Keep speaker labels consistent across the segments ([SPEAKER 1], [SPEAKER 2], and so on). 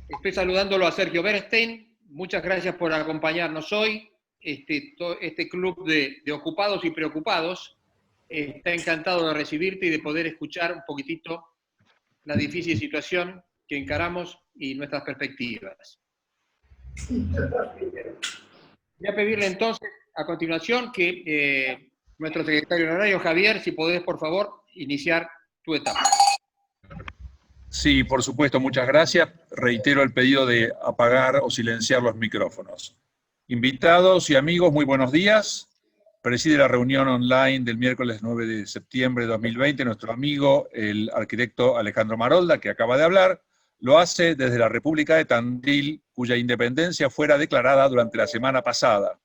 [SPEAKER 1] Estoy saludándolo a Sergio Bernstein. Muchas gracias por acompañarnos hoy. Este club de ocupados y preocupados está encantado de recibirte y de poder escuchar un poquitito la difícil situación que encaramos y nuestras perspectivas. Voy a pedirle entonces a continuación que nuestro secretario honorario, Javier, si podés, por favor, iniciar tu etapa.
[SPEAKER 2] Sí, por supuesto, muchas gracias. Reitero el pedido de apagar o silenciar los micrófonos. Invitados y amigos, muy buenos días. Preside la reunión online del miércoles 9 de septiembre de 2020 nuestro amigo, el arquitecto Alejandro Marolda, que acaba de hablar. Lo hace desde la República de Tandil, cuya independencia fuera declarada durante la semana pasada.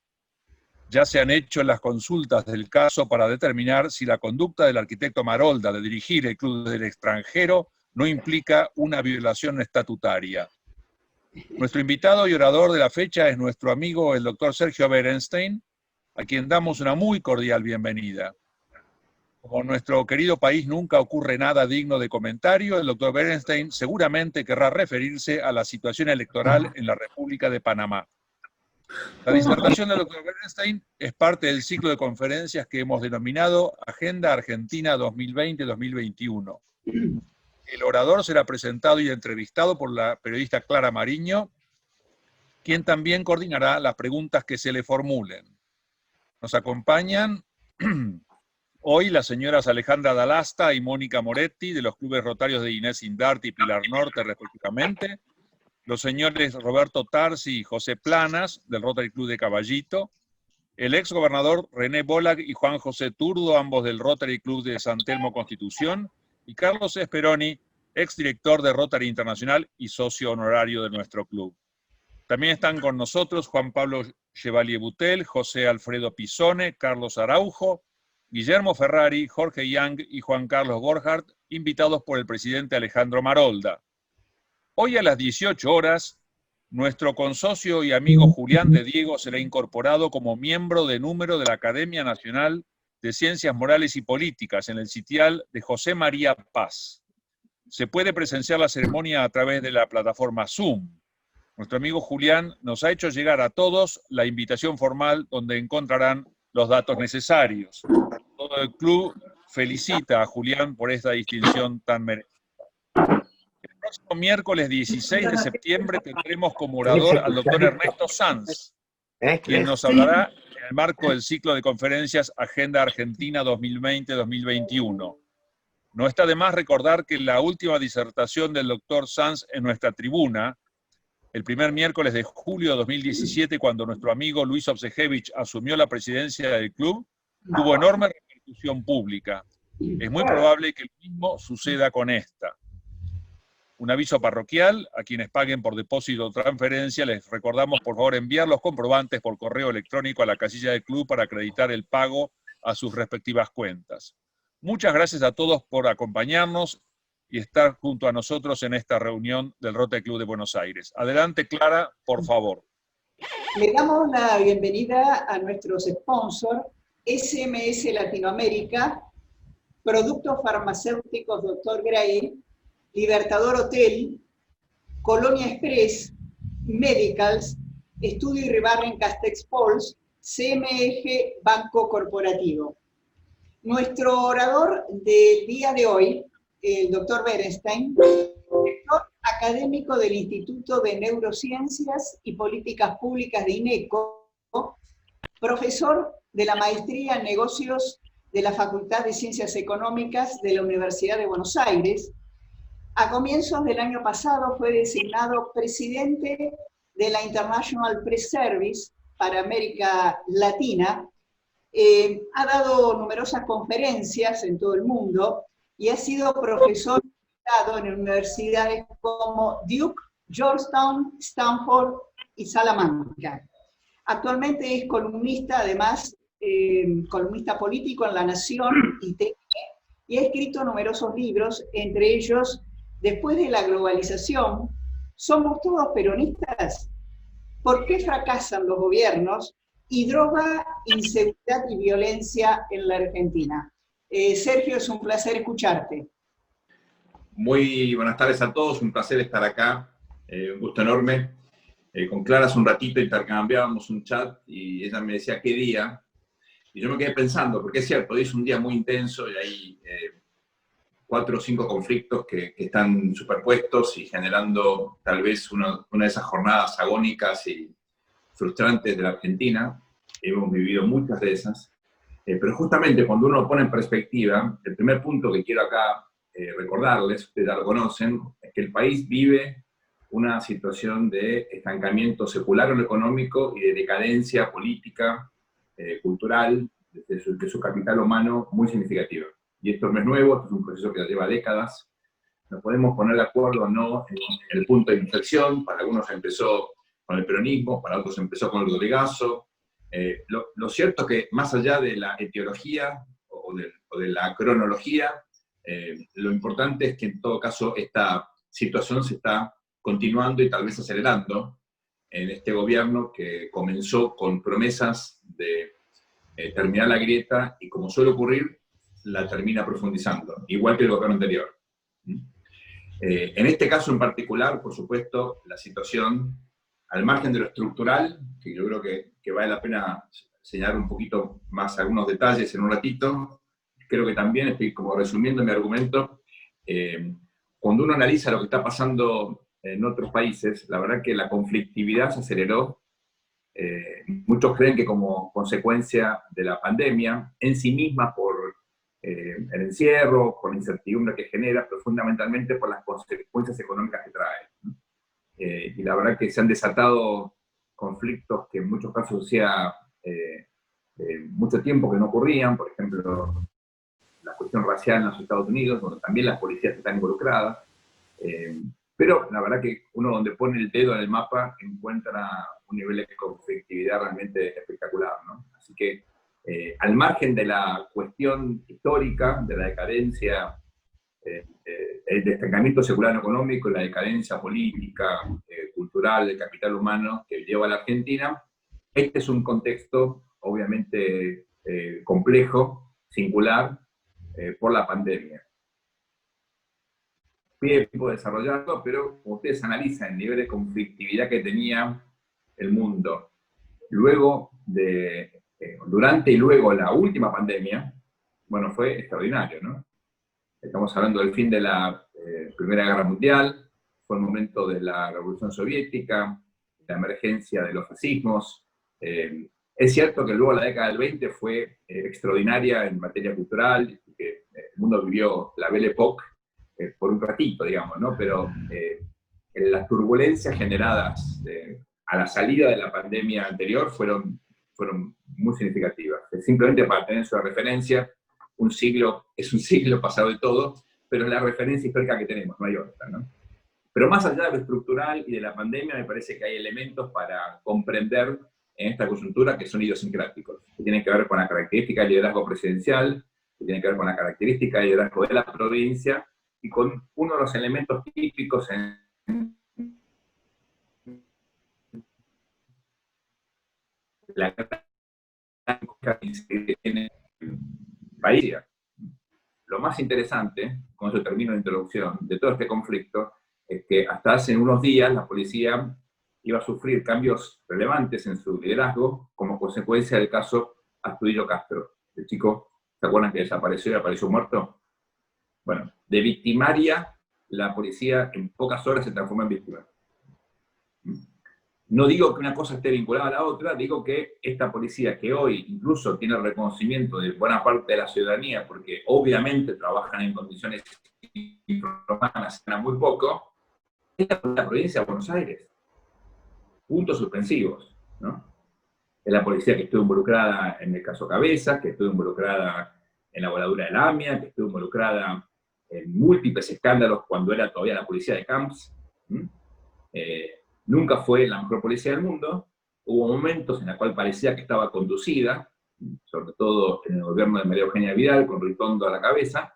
[SPEAKER 2] Ya se han hecho las consultas del caso para determinar si la conducta del arquitecto Marolda de dirigir el club del extranjero no implica una violación estatutaria. Nuestro invitado y orador de la fecha es nuestro amigo el doctor Sergio Bernstein, a quien damos una muy cordial bienvenida. Como en nuestro querido país nunca ocurre nada digno de comentario, el doctor Bernstein seguramente querrá referirse a la situación electoral en la República de Panamá. La disertación del doctor Bernstein es parte del ciclo de conferencias que hemos denominado Agenda Argentina 2020-2021. El orador será presentado y entrevistado por la periodista Clara Mariño, quien también coordinará las preguntas que se le formulen. Nos acompañan hoy las señoras Alejandra Dalasta y Mónica Moretti, de los clubes rotarios de Inés Indarte y Pilar Norte, respectivamente, los señores Roberto Tarsi y José Planas, del Rotary Club de Caballito, el ex gobernador René Bolag y Juan José Turdo, ambos del Rotary Club de San Telmo Constitución, y Carlos Esperoni, exdirector de Rotary Internacional y socio honorario de nuestro club. También están con nosotros Juan Pablo Chevalier Butel, José Alfredo Pisone, Carlos Araujo, Guillermo Ferrari, Jorge Yang y Juan Carlos Borchardt, invitados por el presidente Alejandro Marolda. Hoy a las 18 horas, nuestro consocio y amigo Julián de Diego será incorporado como miembro de número de la Academia Nacional de Ciencias Morales y Políticas en el sitial de José María Paz. Se puede presenciar la ceremonia a través de la plataforma Zoom. Nuestro amigo Julián nos ha hecho llegar a todos la invitación formal donde encontrarán los datos necesarios. Todo el club felicita a Julián por esta distinción tan merecida. El próximo miércoles 16 de septiembre tendremos como orador al doctor Ernesto Sanz, quien nos hablará en el marco del ciclo de conferencias Agenda Argentina 2020-2021. No está de más recordar que la última disertación del doctor Sanz en nuestra tribuna, el primer miércoles de julio de 2017, cuando nuestro amigo Luis Obsejevich asumió la presidencia del club, tuvo enorme repercusión pública. Es muy probable que lo mismo suceda con esta. Un aviso parroquial: a quienes paguen por depósito o transferencia, les recordamos por favor enviar los comprobantes por correo electrónico a la casilla del club para acreditar el pago a sus respectivas cuentas. Muchas gracias a todos por acompañarnos y estar junto a nosotros en esta reunión del Rotary Club de Buenos Aires. Adelante, Clara, por favor.
[SPEAKER 3] Le damos la bienvenida a nuestros sponsors, SMS Latinoamérica, Productos Farmacéuticos Dr. Gray, Libertador Hotel, Colonia Express, Medicals, Estudio Iribarren Castex Pols, CMG Banco Corporativo. Nuestro orador del día de hoy, el doctor Bernstein, director académico del Instituto de Neurociencias y Políticas Públicas de INECO, profesor de la Maestría en Negocios de la Facultad de Ciencias Económicas de la Universidad de Buenos Aires. A comienzos del año pasado fue designado presidente de la International Press Service para América Latina. Ha dado numerosas conferencias en todo el mundo y ha sido profesor invitado en universidades como Duke, Georgetown, Stanford y Salamanca. Actualmente es columnista, además, columnista político en La Nación y TN, y ha escrito numerosos libros, entre ellos Después de la globalización, ¿somos todos peronistas? ¿Por qué fracasan los gobiernos? Y droga, inseguridad y violencia en la Argentina. Sergio, es un placer escucharte.
[SPEAKER 4] Muy buenas tardes a todos, un placer estar acá Un gusto enorme. Con Clara hace un ratito intercambiábamos un chat y ella me decía qué día. Y yo me quedé pensando, porque es cierto, hoy es un día muy intenso y hay 4 o 5 conflictos que están superpuestos y generando tal vez una de esas jornadas agónicas y frustrantes de la Argentina. Hemos vivido muchas de esas. Pero justamente cuando uno lo pone en perspectiva, el primer punto que quiero acá recordarles, ustedes ya lo conocen, es que el país vive una situación de estancamiento secular en lo económico y de decadencia política, cultural, de su capital humano muy significativa. Y esto no es nuevo, esto es un proceso que ya lleva décadas. Nos podemos poner de acuerdo o no en el punto de inflexión. Para algunos empezó con el peronismo, para otros empezó con el Rodrigazo. Lo cierto es que más allá de la etiología o de la cronología, lo importante es que en todo caso esta situación se está continuando y tal vez acelerando en este gobierno que comenzó con promesas de terminar la grieta y, como suele ocurrir, la termina profundizando, igual que el gobierno anterior. En este caso en particular, por supuesto, la situación, al margen de lo estructural, que yo creo que vale la pena señalar un poquito más algunos detalles en un ratito, creo que también, estoy como resumiendo mi argumento, cuando uno analiza lo que está pasando en otros países, la verdad que la conflictividad se aceleró. Muchos creen que como consecuencia de la pandemia, en sí misma por el encierro, por la incertidumbre que genera, pero fundamentalmente por las consecuencias económicas que trae. Y la verdad que se han desatado conflictos que en muchos casos hacía mucho tiempo que no ocurrían, por ejemplo, la cuestión racial en los Estados Unidos, donde también las policías están involucradas. Pero la verdad que uno donde pone el dedo en el mapa encuentra un nivel de conflictividad realmente espectacular, ¿no? Así que al margen de la cuestión histórica, de la decadencia, el destacamiento secular económico y la decadencia política, cultural, del capital humano que lleva a la Argentina, este es un contexto obviamente complejo, singular, por la pandemia. Pide tiempo de desarrollarlo, pero como ustedes analizan el nivel de conflictividad que tenía el mundo luego durante y luego la última pandemia, bueno, fue extraordinario, ¿no? Estamos hablando del fin de la Primera Guerra Mundial, fue el momento de la Revolución Soviética, la emergencia de los fascismos. Es cierto que luego la década del 20 fue extraordinaria en materia cultural, que el mundo vivió la Belle Époque por un ratito, digamos, ¿no? Pero las turbulencias generadas a la salida de la pandemia anterior fueron muy significativas. Simplemente para tener su referencia, un siglo es un siglo pasado de todo, pero es la referencia histórica que tenemos, no hay otra, ¿no? Pero más allá de lo estructural y de la pandemia, me parece que hay elementos para comprender en esta coyuntura que son idiosincráticos, que tienen que ver con la característica del liderazgo presidencial, que tienen que ver con la característica del liderazgo de la provincia, y con uno de los elementos típicos en la que tiene el país. Lo más interesante, con eso termino la introducción, de todo este conflicto, es que hasta hace unos días la policía iba a sufrir cambios relevantes en su liderazgo como consecuencia del caso Astudillo Castro. El chico, ¿se acuerdan que desapareció y apareció muerto? Bueno, de victimaria, la policía en pocas horas se transformó en víctima. No digo que una cosa esté vinculada a la otra, digo que esta policía que hoy incluso tiene el reconocimiento de buena parte de la ciudadanía, porque obviamente trabajan en condiciones infrahumanas, ganan muy poco, es la provincia de Buenos Aires. Puntos suspensivos, ¿no? Es la policía que estuvo involucrada en el caso Cabezas, que estuvo involucrada en la voladura de la AMIA, que estuvo involucrada en múltiples escándalos cuando era todavía la policía de Camps. Nunca fue la mejor policía del mundo. Hubo momentos en los cuales parecía que estaba conducida, sobre todo en el gobierno de María Eugenia Vidal, con Ritondo a la cabeza,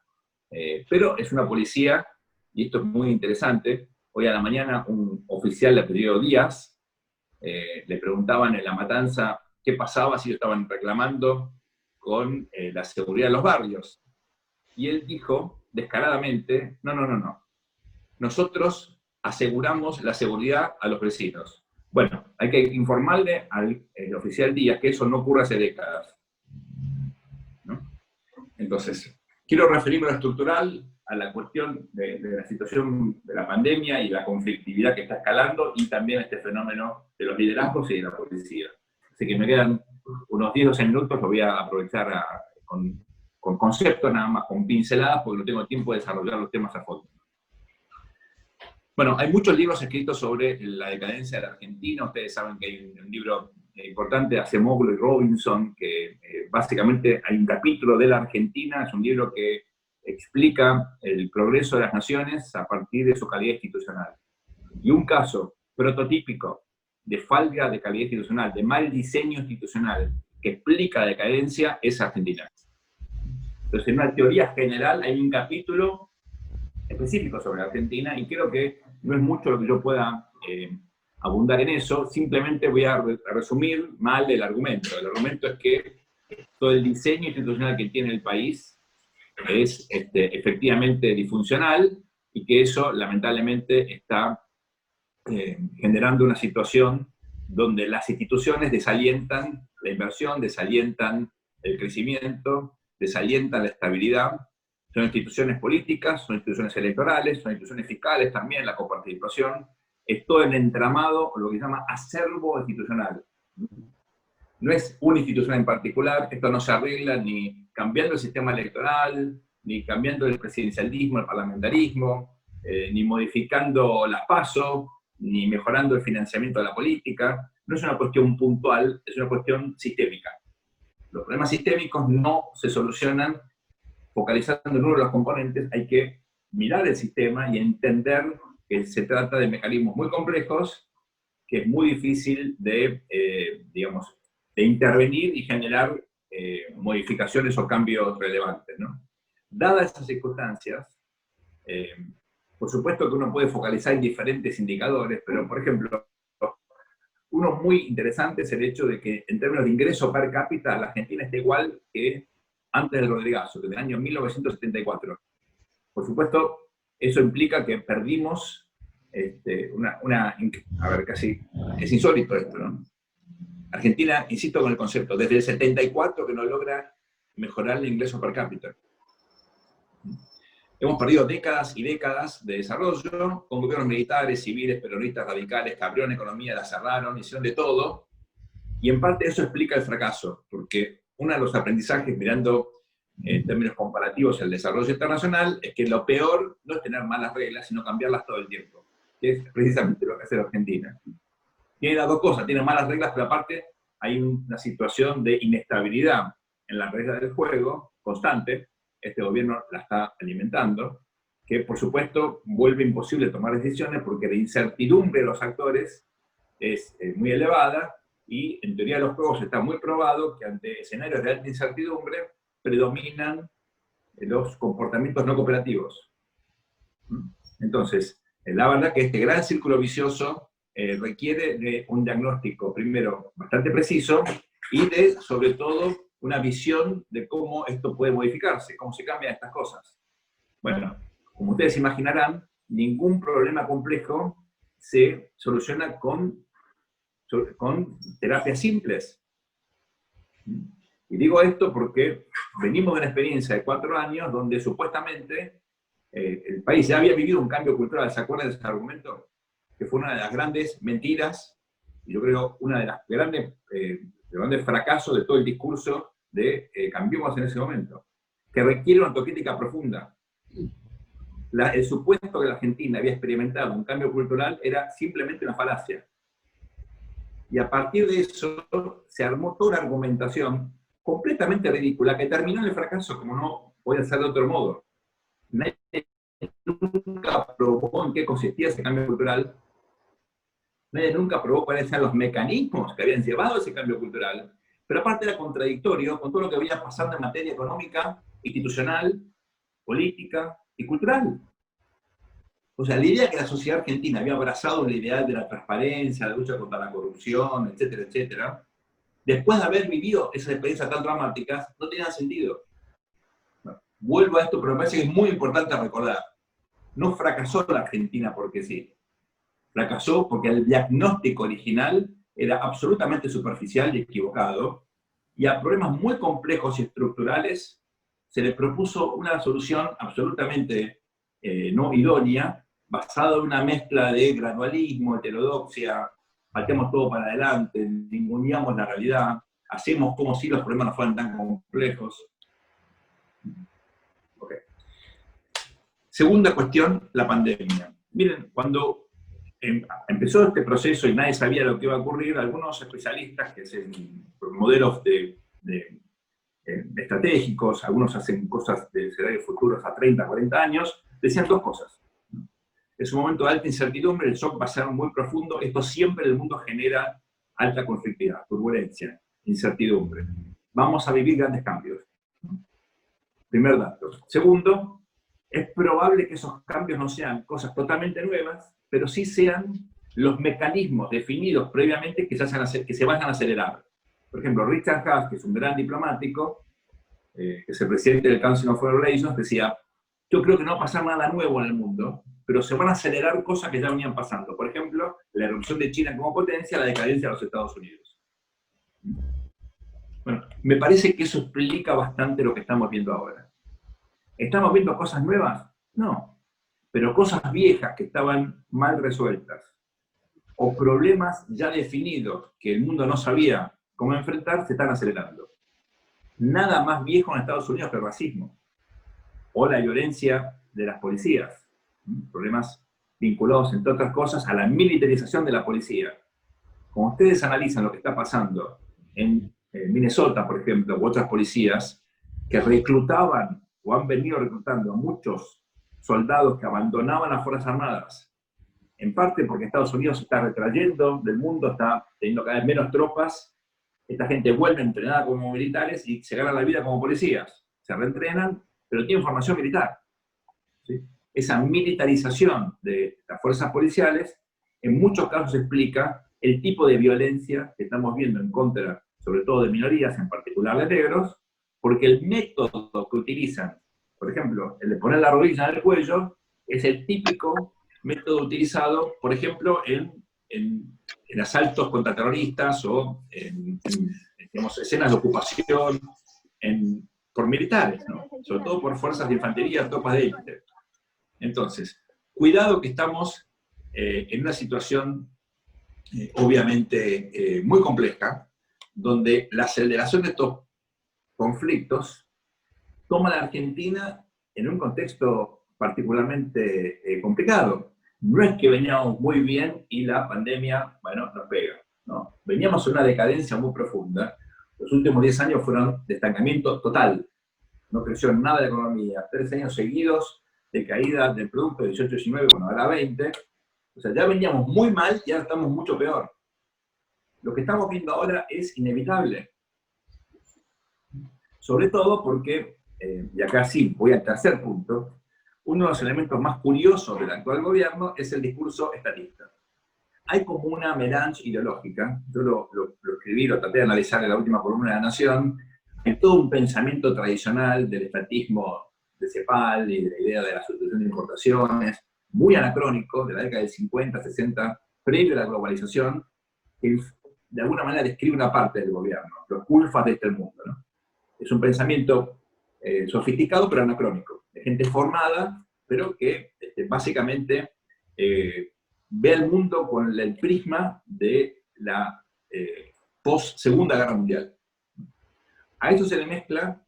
[SPEAKER 4] pero es una policía, y esto es muy interesante. Hoy a la mañana un oficial de apellido Díaz le preguntaban en La Matanza qué pasaba si ellos estaban reclamando con la seguridad de los barrios. Y él dijo descaradamente, no. Nosotros aseguramos la seguridad a los vecinos. Bueno, hay que informarle al oficial Díaz que eso no ocurre hace décadas, ¿no? Entonces, quiero referirme a lo estructural, a la cuestión de la situación de la pandemia y la conflictividad que está escalando, y también este fenómeno de los liderazgos y de la policía. Así que me quedan unos 10-12 minutos, lo voy a aprovechar con conceptos nada más, con pinceladas, porque no tengo tiempo de desarrollar los temas a fondo. Bueno, hay muchos libros escritos sobre la decadencia de la Argentina. Ustedes saben que hay un libro importante de Acemoglu y Robinson, que básicamente hay un capítulo de la Argentina, es un libro que explica el progreso de las naciones a partir de su calidad institucional. Y un caso prototípico de falta de calidad institucional, de mal diseño institucional, que explica la decadencia, es Argentina. Entonces, en una teoría general hay un capítulo específico sobre Argentina, y creo que no es mucho lo que yo pueda abundar en eso, simplemente voy a resumir mal el argumento. El argumento es que todo el diseño institucional que tiene el país es efectivamente disfuncional, y que eso lamentablemente está generando una situación donde las instituciones desalientan la inversión, desalientan el crecimiento, desalientan la estabilidad. Son instituciones políticas, son instituciones electorales, son instituciones fiscales también, la coparticipación. Es todo el entramado, o lo que se llama acervo institucional. No es una institución en particular, esto no se arregla ni cambiando el sistema electoral, ni cambiando el presidencialismo, el parlamentarismo, ni modificando las PASO, ni mejorando el financiamiento de la política. No es una cuestión puntual, es una cuestión sistémica. Los problemas sistémicos no se solucionan focalizando en uno de los componentes. Hay que mirar el sistema y entender que se trata de mecanismos muy complejos, que es muy difícil de, digamos, de intervenir y generar modificaciones o cambios relevantes, ¿no? Dadas esas circunstancias, por supuesto que uno puede focalizar en diferentes indicadores, pero, por ejemplo, uno muy interesante es el hecho de que, en términos de ingreso per cápita, la Argentina está igual que antes del Rodrigazo, que del año 1974. Por supuesto, eso implica que perdimos a ver, casi, es insólito esto, ¿no? Argentina, insisto con el concepto, desde el 74 que no logra mejorar el ingreso per cápita. Hemos perdido décadas y décadas de desarrollo, con gobiernos militares, civiles, peronistas, radicales, que abrieron economía, la cerraron, hicieron de todo, y en parte eso explica el fracaso, porque uno de los aprendizajes, mirando en términos comparativos el desarrollo internacional, es que lo peor no es tener malas reglas, sino cambiarlas todo el tiempo, que es precisamente lo que hace la Argentina. Tiene las dos cosas, tiene malas reglas, pero aparte hay una situación de inestabilidad en las reglas del juego constante. Este gobierno la está alimentando, que por supuesto vuelve imposible tomar decisiones porque la incertidumbre de los actores es muy elevada, y en teoría de los juegos está muy probado que ante escenarios de alta incertidumbre predominan los comportamientos no cooperativos. Entonces, la verdad que este gran círculo vicioso requiere de un diagnóstico, primero, bastante preciso, y de, sobre todo, una visión de cómo esto puede modificarse, cómo se cambian estas cosas. Bueno, como ustedes imaginarán, ningún problema complejo se soluciona con terapias simples. Y digo esto porque venimos de una experiencia de 4 años donde supuestamente el país ya había vivido un cambio cultural. ¿Se acuerdan de ese argumento? Que fue una de las grandes mentiras, y yo creo una de las grandes fracasos de todo el discurso de Cambiemos en ese momento, que requiere una autocrítica profunda. El supuesto que la Argentina había experimentado un cambio cultural era simplemente una falacia. Y a partir de eso se armó toda una argumentación completamente ridícula que terminó en el fracaso, como no puede ser de otro modo. Nadie nunca probó en qué consistía ese cambio cultural. Nadie nunca probó cuáles eran los mecanismos que habían llevado a ese cambio cultural. Pero aparte era contradictorio con todo lo que venía pasando en materia económica, institucional, política y cultural. O sea, la idea que la sociedad argentina había abrazado el ideal de la transparencia, la lucha contra la corrupción, etcétera, etcétera, después de haber vivido esas experiencias tan dramáticas, no tenía sentido. Bueno, vuelvo a esto, pero me parece que es muy importante recordar. No fracasó la Argentina porque sí. Fracasó porque el diagnóstico original era absolutamente superficial y equivocado, y a problemas muy complejos y estructurales se le propuso una solución absolutamente no idónea, basada en una mezcla de gradualismo, heterodoxia, pateamos todo para adelante, ninguneamos la realidad, hacemos como si los problemas no fueran tan complejos. Okay. Segunda cuestión, la pandemia. Miren, cuando empezó este proceso y nadie sabía lo que iba a ocurrir, algunos especialistas que hacen modelos estratégicos, algunos hacen cosas de escenarios futuros a 30, 40 años, decían dos cosas. Es un momento de alta incertidumbre, el shock va a ser muy profundo, esto siempre en el mundo genera alta conflictividad, turbulencia, incertidumbre. Vamos a vivir grandes cambios. Primer dato. Segundo, es probable que esos cambios no sean cosas totalmente nuevas, pero sí sean los mecanismos definidos previamente que se vayan a acelerar. Por ejemplo, Richard Haas, que es un gran diplomático, que es el presidente del Council of Foreign Relations, decía, yo creo que no va a pasar nada nuevo en el mundo, pero se van a acelerar cosas que ya venían pasando. Por ejemplo, la erupción de China como potencia, la decadencia de los Estados Unidos. Bueno, me parece que eso explica bastante lo que estamos viendo ahora. ¿Estamos viendo cosas nuevas? No. Pero cosas viejas que estaban mal resueltas, o problemas ya definidos que el mundo no sabía cómo enfrentar, se están acelerando. Nada más viejo en Estados Unidos que el racismo, o la violencia de las policías. Problemas vinculados, entre otras cosas, a la militarización de la policía. Como ustedes analizan lo que está pasando en Minnesota, por ejemplo, u otras policías, que reclutaban o han venido reclutando a muchos soldados que abandonaban las Fuerzas Armadas, en parte porque Estados Unidos se está retrayendo del mundo, está teniendo cada vez menos tropas, esta gente vuelve entrenada como militares y se gana la vida como policías. Se reentrenan, pero tienen formación militar. ¿Sí? Esa militarización de las fuerzas policiales, en muchos casos explica el tipo de violencia que estamos viendo en contra, sobre todo de minorías, en particular de negros, porque el método que utilizan, por ejemplo, el de poner la rodilla en el cuello, es el típico método utilizado, por ejemplo, en asaltos contra terroristas o en digamos, escenas de ocupación por militares, ¿no? Sobre todo por fuerzas de infantería, tropas de élite. Entonces, cuidado que estamos en una situación obviamente muy compleja, donde la aceleración de estos conflictos toma a la Argentina en un contexto particularmente complicado. No es que veníamos muy bien y la pandemia, bueno, nos pega, ¿no? Veníamos en una decadencia muy profunda. Los últimos 10 años fueron de estancamiento total. No creció en nada la economía. 3 años seguidos de caída del producto, 18-19, bueno, ahora 20. O sea, ya veníamos muy mal y ahora estamos mucho peor. Lo que estamos viendo ahora es inevitable. Sobre todo porque, y acá sí, voy al tercer punto, uno de los elementos más curiosos del actual gobierno es el discurso estatista. Hay como una melange ideológica, yo lo escribí, lo traté de analizar en la última columna de La Nación, en todo un pensamiento tradicional del estatismo de CEPAL y de la idea de la sustitución de importaciones, muy anacrónico, de la década del 50, 60, previo a la globalización, que de alguna manera describe una parte del gobierno, los culfas de este mundo, ¿no? Es un pensamiento sofisticado pero anacrónico, de gente formada, pero que básicamente ve el mundo con el prisma de la post-Segunda Guerra Mundial. A eso se le mezcla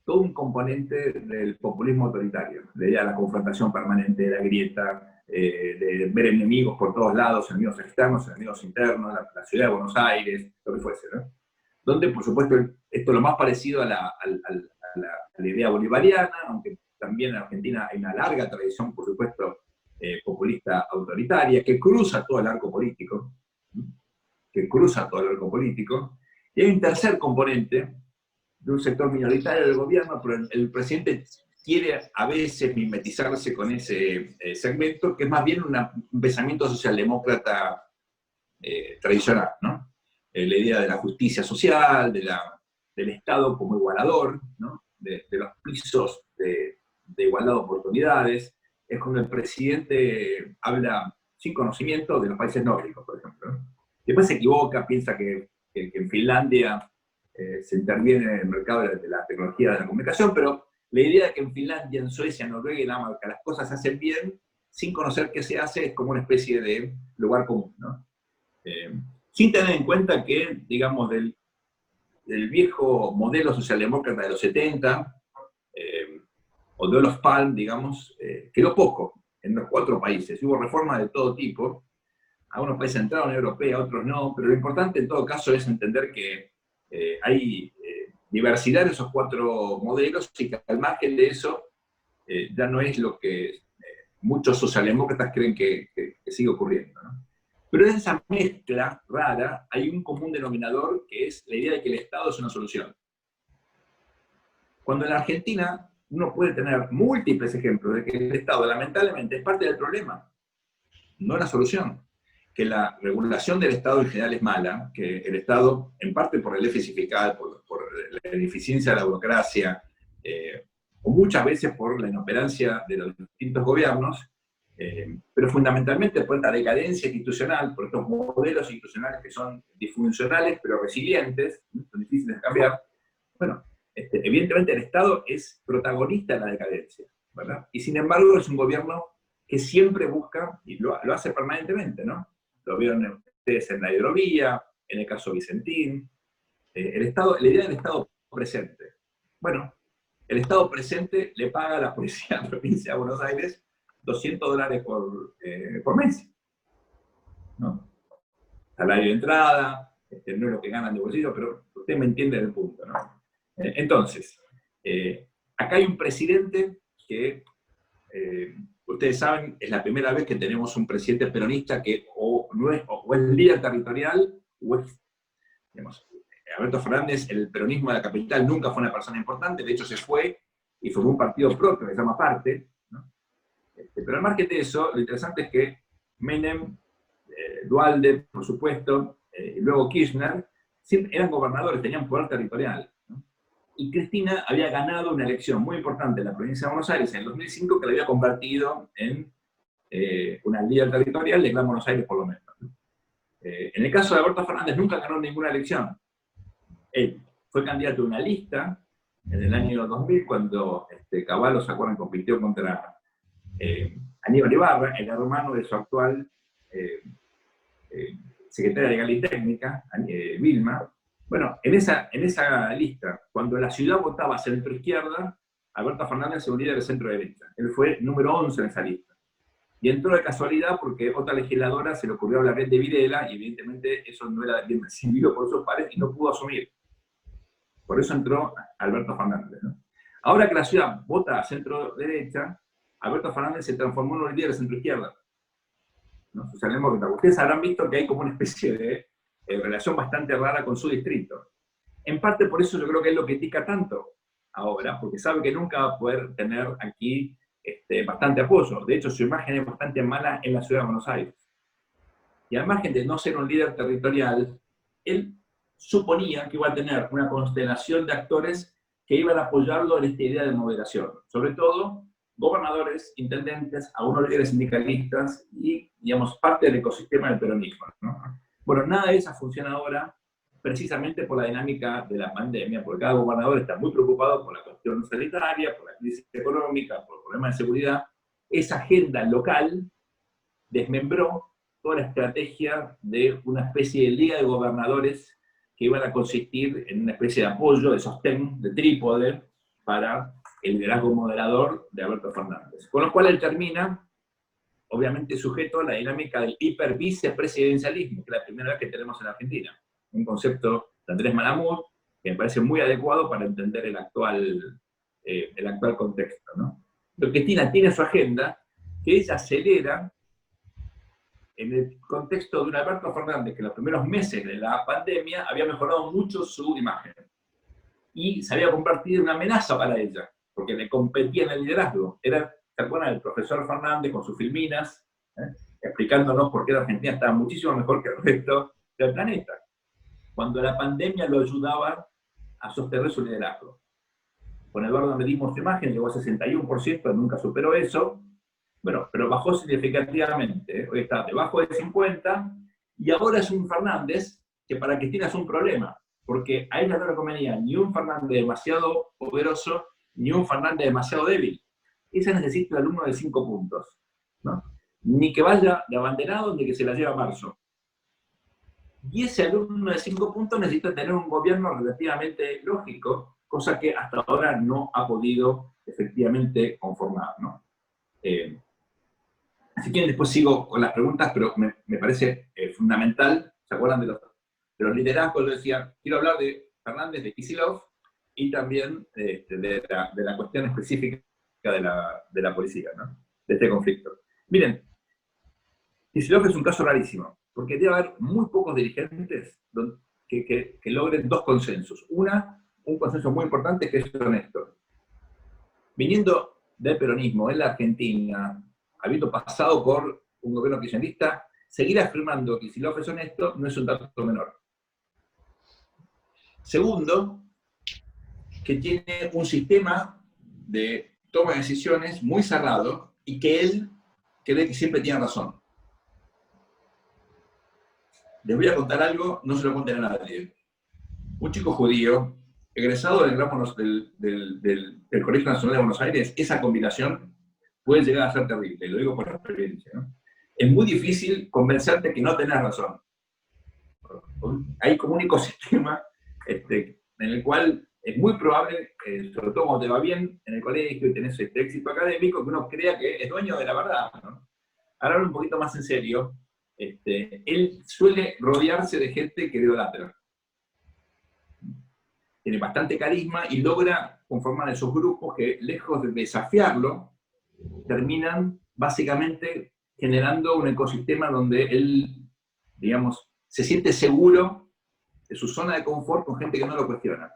[SPEAKER 4] todo un componente del populismo autoritario, la idea de la confrontación permanente, de la grieta, de ver enemigos por todos lados, enemigos externos, enemigos internos, la ciudad de Buenos Aires, lo que fuese, ¿no? Donde, por supuesto, esto es lo más parecido a la idea bolivariana, aunque también en Argentina hay una larga tradición, por supuesto, populista autoritaria, que cruza todo el arco político, y hay un tercer componente de un sector minoritario del gobierno, pero el presidente quiere a veces mimetizarse con ese segmento, que es más bien un pensamiento socialdemócrata tradicional, ¿no? La idea de la justicia social, del Estado como igualador, ¿no? de los pisos de igualdad de oportunidades. Es cuando el presidente habla sin conocimiento de los países nórdicos, por ejemplo, ¿no? Después se equivoca, piensa que en Finlandia se interviene en el mercado de la tecnología de la comunicación, pero la idea de que en Finlandia, en Suecia, en Noruega y Dinamarca las cosas se hacen bien, sin conocer qué se hace, es como una especie de lugar común, ¿no? Sin tener en cuenta que, digamos, del viejo modelo socialdemócrata de los 70, o de los Palm, digamos, quedó poco en los 4 países. Hubo reformas de todo tipo. Algunos países entraron en la Unión Europea, otros no, pero lo importante en todo caso es entender que hay diversidad en esos 4 modelos y que al margen de eso ya no es lo que muchos socialdemócratas creen que sigue ocurriendo, ¿no? Pero en esa mezcla rara hay un común denominador que es la idea de que el Estado es una solución. Cuando en la Argentina uno puede tener múltiples ejemplos de que el Estado lamentablemente es parte del problema, no la solución. Que la regulación del Estado en general es mala, que el Estado, en parte por el déficit fiscal, por la ineficiencia de la burocracia, o muchas veces por la inoperancia de los distintos gobiernos, pero fundamentalmente por esta decadencia institucional, por estos modelos institucionales que son disfuncionales pero resilientes, son difíciles de cambiar. Bueno, evidentemente el Estado es protagonista de la decadencia, ¿verdad? Y sin embargo es un gobierno que siempre busca, y lo hace permanentemente, ¿no? Lo vieron ustedes en la hidrovía, en el caso Vicentín. La idea del Estado presente. Bueno, el Estado presente le paga a la policía de la provincia de Buenos Aires $200 por mes, ¿no? Salario de entrada, no es lo que ganan de bolsillo, pero usted me entiende el punto, ¿no? Entonces, acá hay un presidente que, ustedes saben, es la primera vez que tenemos un presidente peronista que o es líder territorial, o es, digamos, Alberto Fernández, el peronismo de la capital nunca fue una persona importante, de hecho se fue y formó un partido propio que se llama Parte, ¿no? Pero al margen de eso, lo interesante es que Menem, Duhalde, por supuesto, y luego Kirchner, siempre eran gobernadores, tenían poder territorial, ¿no? Y Cristina había ganado una elección muy importante en la provincia de Buenos Aires en el 2005 que la había convertido en una líder territorial de Gran Buenos Aires, por lo menos, ¿no? En el caso de Alberto Fernández nunca ganó ninguna elección. Él fue candidato a una lista en el año 2000 cuando Cavallo, ¿se acuerdan?, compitió contra Aníbal Ibarra, el hermano de su actual secretaria legal y técnica, Vilma. Bueno, en esa lista, cuando la ciudad votaba centro-izquierda, Alberto Fernández era un líder de centro-derecha. Él fue número 11 en esa lista. Y entró de casualidad porque otra legisladora se le ocurrió hablar bien de Videla, y evidentemente eso no era bien recibido por sus pares y no pudo asumir. Por eso entró Alberto Fernández, ¿no? Ahora que la ciudad vota a centro-derecha, Alberto Fernández se transformó en un líder de centro-izquierda, ¿no? Socialdemócrata. Ustedes habrán visto que hay como una especie de relación bastante rara con su distrito. En parte por eso yo creo que él lo critica tanto ahora, porque sabe que nunca va a poder tener aquí bastante apoyo. De hecho, su imagen es bastante mala en la ciudad de Buenos Aires. Y al margen de no ser un líder territorial, él suponía que iba a tener una constelación de actores que iban a apoyarlo en esta idea de moderación. Sobre todo, gobernadores, intendentes, algunos líderes sindicalistas y, digamos, parte del ecosistema del peronismo, ¿no? Bueno, nada de eso funciona ahora precisamente por la dinámica de la pandemia, porque cada gobernador está muy preocupado por la cuestión sanitaria, por la crisis económica, por problemas de seguridad. Esa agenda local desmembró toda la estrategia de una especie de liga de gobernadores que iban a consistir en una especie de apoyo, de sostén, de trípode, para el liderazgo moderador de Alberto Fernández. Con lo cual él termina, obviamente, sujeto a la dinámica del hipervicepresidencialismo, que es la primera vez que tenemos en Argentina. Un concepto de Andrés Malamud que me parece muy adecuado para entender el actual contexto, ¿no? Pero Cristina tiene su agenda que ella acelera en el contexto de un Alberto Fernández que en los primeros meses de la pandemia había mejorado mucho su imagen y se había convertido en una amenaza para ella, porque le competía en el liderazgo. Era, ¿se acuerdan? El profesor Fernández con sus filminas, explicándonos por qué la Argentina estaba muchísimo mejor que el resto del planeta, cuando la pandemia lo ayudaba a sostener su liderazgo. Con Eduardo medimos su imagen, llegó a 61%, nunca superó eso, Bueno, pero bajó significativamente, hoy está debajo de 50, y ahora es un Fernández que para Cristina es un problema, porque a ella no le convenía ni un Fernández demasiado poderoso, ni un Fernández demasiado débil. Ella necesita el alumno de 5 puntos, ¿no? Ni que vaya de abanderado, ni que se la lleve a marzo. Y ese alumno de 5 puntos necesita tener un gobierno relativamente lógico, cosa que hasta ahora no ha podido efectivamente conformar, ¿no? Así que después sigo con las preguntas, pero me parece fundamental. ¿Se acuerdan de los liderazgos? Yo decía, quiero hablar de Fernández, de Kicillof, y también de la cuestión específica de la policía, ¿no? De este conflicto. Miren, Kicillof es un caso rarísimo, porque debe haber muy pocos dirigentes que logren 2 consensos. Un consenso muy importante que es honesto. Viniendo del peronismo en la Argentina, habiendo pasado por un gobierno kirchnerista, seguir afirmando que Kicillof es honesto no es un dato menor. Segundo, que tiene un sistema de toma de decisiones muy cerrado y que él cree que siempre tiene razón. Les voy a contar algo, no se lo cuenten a nadie. Un chico judío, egresado del Colegio Nacional de Buenos Aires, esa combinación puede llegar a ser terrible, lo digo por experiencia, ¿no? Es muy difícil convencerte que no tenés razón. Hay como un ecosistema en el cual es muy probable, sobre todo cuando te va bien en el colegio y tenés este éxito académico, que uno crea que es dueño de la verdad, ¿no? Ahora un poquito más en serio, él suele rodearse de gente que le idolatra. Tiene bastante carisma y logra conformar esos grupos que, lejos de desafiarlo, terminan básicamente generando un ecosistema donde él, digamos, se siente seguro de su zona de confort con gente que no lo cuestiona.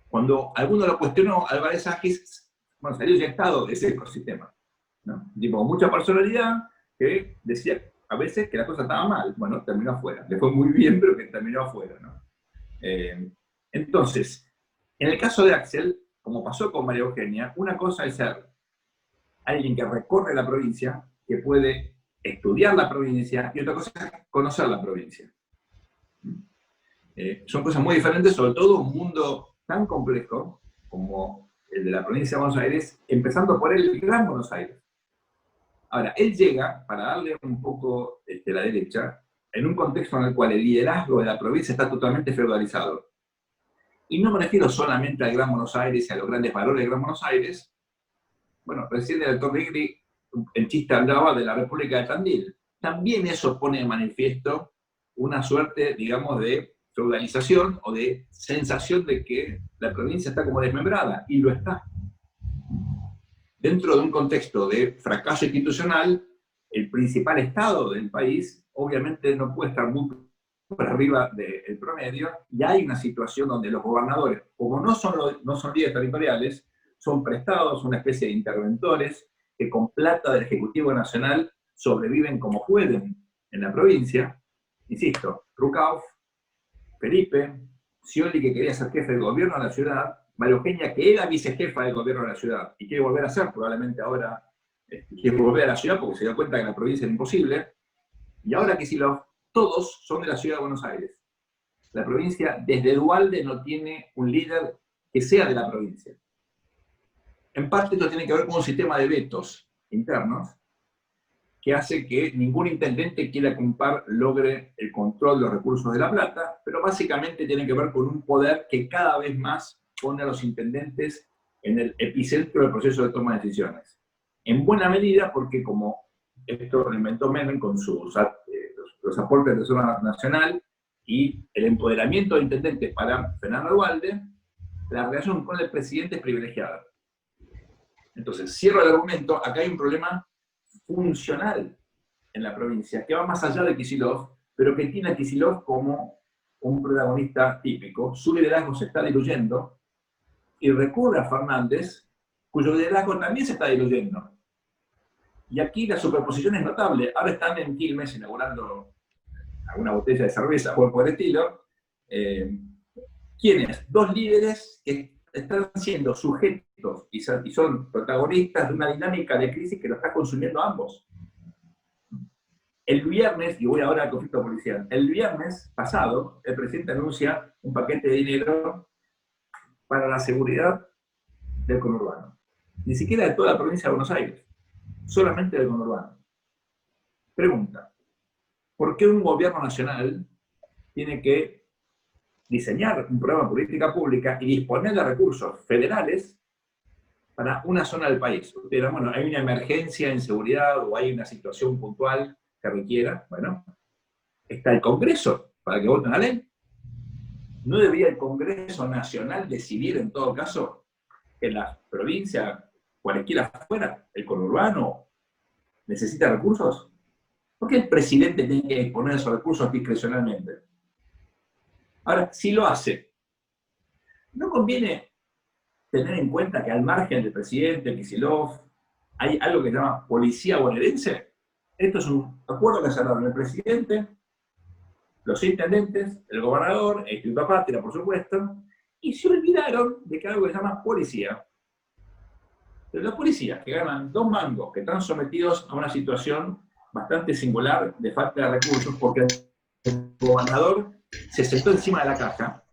[SPEAKER 4] Cuando alguno lo cuestionó, Álvarez Agis, bueno, salió inyectado de ese ecosistema, ¿no? Un tipo con mucha personalidad que decía a veces que la cosa estaba mal. Bueno, terminó afuera. Le fue muy bien, pero que terminó afuera, ¿no? Entonces, en el caso de Axel, como pasó con María Eugenia, una cosa es ser alguien que recorre la provincia, que puede estudiar la provincia, y otra cosa es conocer la provincia. Son cosas muy diferentes, sobre todo un mundo tan complejo como el de la provincia de Buenos Aires, empezando por el Gran Buenos Aires. Ahora, él llega, para darle un poco la derecha, en un contexto en el cual el liderazgo de la provincia está totalmente feudalizado. Y no me refiero solamente al Gran Buenos Aires y a los grandes valores del Gran Buenos Aires. Bueno, recién el doctor Negri, el chiste hablaba de la República de Tandil. También eso pone de manifiesto una suerte, digamos, de feudalización o de sensación de que la provincia está como desmembrada, y lo está. Dentro de un contexto de fracaso institucional, el principal estado del país obviamente no puede estar muy por arriba del promedio, y hay una situación donde los gobernadores, como no son líderes territoriales, son prestados, una especie de interventores, que con plata del Ejecutivo Nacional sobreviven como pueden en la provincia. Insisto, Rucauf, Felipe, Scioli, que quería ser jefe del gobierno de la ciudad, María Eugenia, que era vicejefa del gobierno de la ciudad, y quiere volver a ser, probablemente ahora, quiere volver a la ciudad porque se dio cuenta que la provincia era imposible, y ahora Kicillof, todos son de la ciudad de Buenos Aires. La provincia, desde Duhalde, no tiene un líder que sea de la provincia. En parte esto tiene que ver con un sistema de vetos internos que hace que ningún intendente que quiera ocupar logre el control de los recursos de La Plata, pero básicamente tiene que ver con un poder que cada vez más pone a los intendentes en el epicentro del proceso de toma de decisiones. En buena medida porque, como esto lo inventó Menem con los aportes de zona nacional y el empoderamiento de intendentes para Fernando Duhalde, la relación con el presidente es privilegiada. Entonces, cierro el argumento, acá hay un problema funcional en la provincia, que va más allá de Kicillof, pero que tiene a Kicillof como un protagonista típico. Su liderazgo se está diluyendo, y recurre a Fernández, cuyo liderazgo también se está diluyendo. Y aquí la superposición es notable. Ahora están en Quilmes inaugurando alguna botella de cerveza o por el estilo. ¿Quiénes? Dos líderes que están siendo sujetos y son protagonistas de una dinámica de crisis que lo está consumiendo a ambos. El viernes, y voy ahora al conflicto policial, el viernes pasado el presidente anuncia un paquete de dinero para la seguridad del conurbano. Ni siquiera de toda la provincia de Buenos Aires, solamente del conurbano. Pregunta, ¿por qué un gobierno nacional tiene que diseñar un programa de política pública y disponer de recursos federales para una zona del país? Usted dirá, bueno, hay una emergencia en seguridad o hay una situación puntual que requiera, bueno, está el Congreso para que voten la ley. ¿No debería el Congreso Nacional decidir en todo caso que la provincia, cualquiera fuera, el conurbano, necesita recursos? ¿Por qué el presidente tiene que disponer esos recursos discrecionalmente? Ahora, si lo hace, ¿no conviene tener en cuenta que al margen del presidente, Kicillof, hay algo que se llama policía bonaerense? Esto es un acuerdo que cerraron el presidente, los intendentes, el gobernador, el Instituto Patria, por supuesto, y se olvidaron de que hay algo que se llama policía. Pero los policías que ganan 2 mangos, que están sometidos a una situación bastante singular de falta de recursos, porque el gobernador se sentó encima de la caja,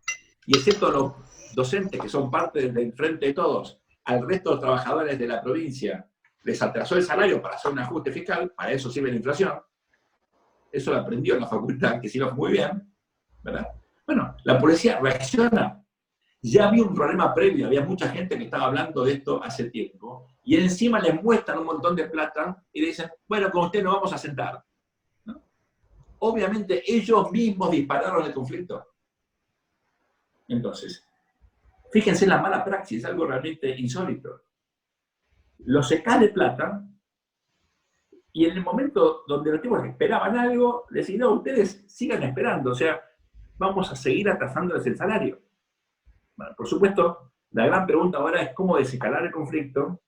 [SPEAKER 4] y excepto los docentes que son parte del Frente de Todos, al resto de los trabajadores de la provincia les atrasó el salario para hacer un ajuste fiscal, para eso sirve la inflación. Eso lo aprendió en la facultad, que sí lo fue muy bien, ¿verdad? Bueno, la policía reacciona. Ya había un problema previo, había mucha gente que estaba hablando de esto hace tiempo, y encima les muestran un montón de plata y le dicen, bueno, con usted nos vamos a sentar, ¿no? Obviamente ellos mismos dispararon el conflicto. Entonces, fíjense en la mala praxis, algo realmente insólito. Los secás de plata, y en el momento donde los tipos esperaban algo, les decían, no, ustedes sigan esperando, o sea, vamos a seguir atrasándoles el salario. Bueno, por supuesto, la gran pregunta ahora es cómo desescalar el conflicto,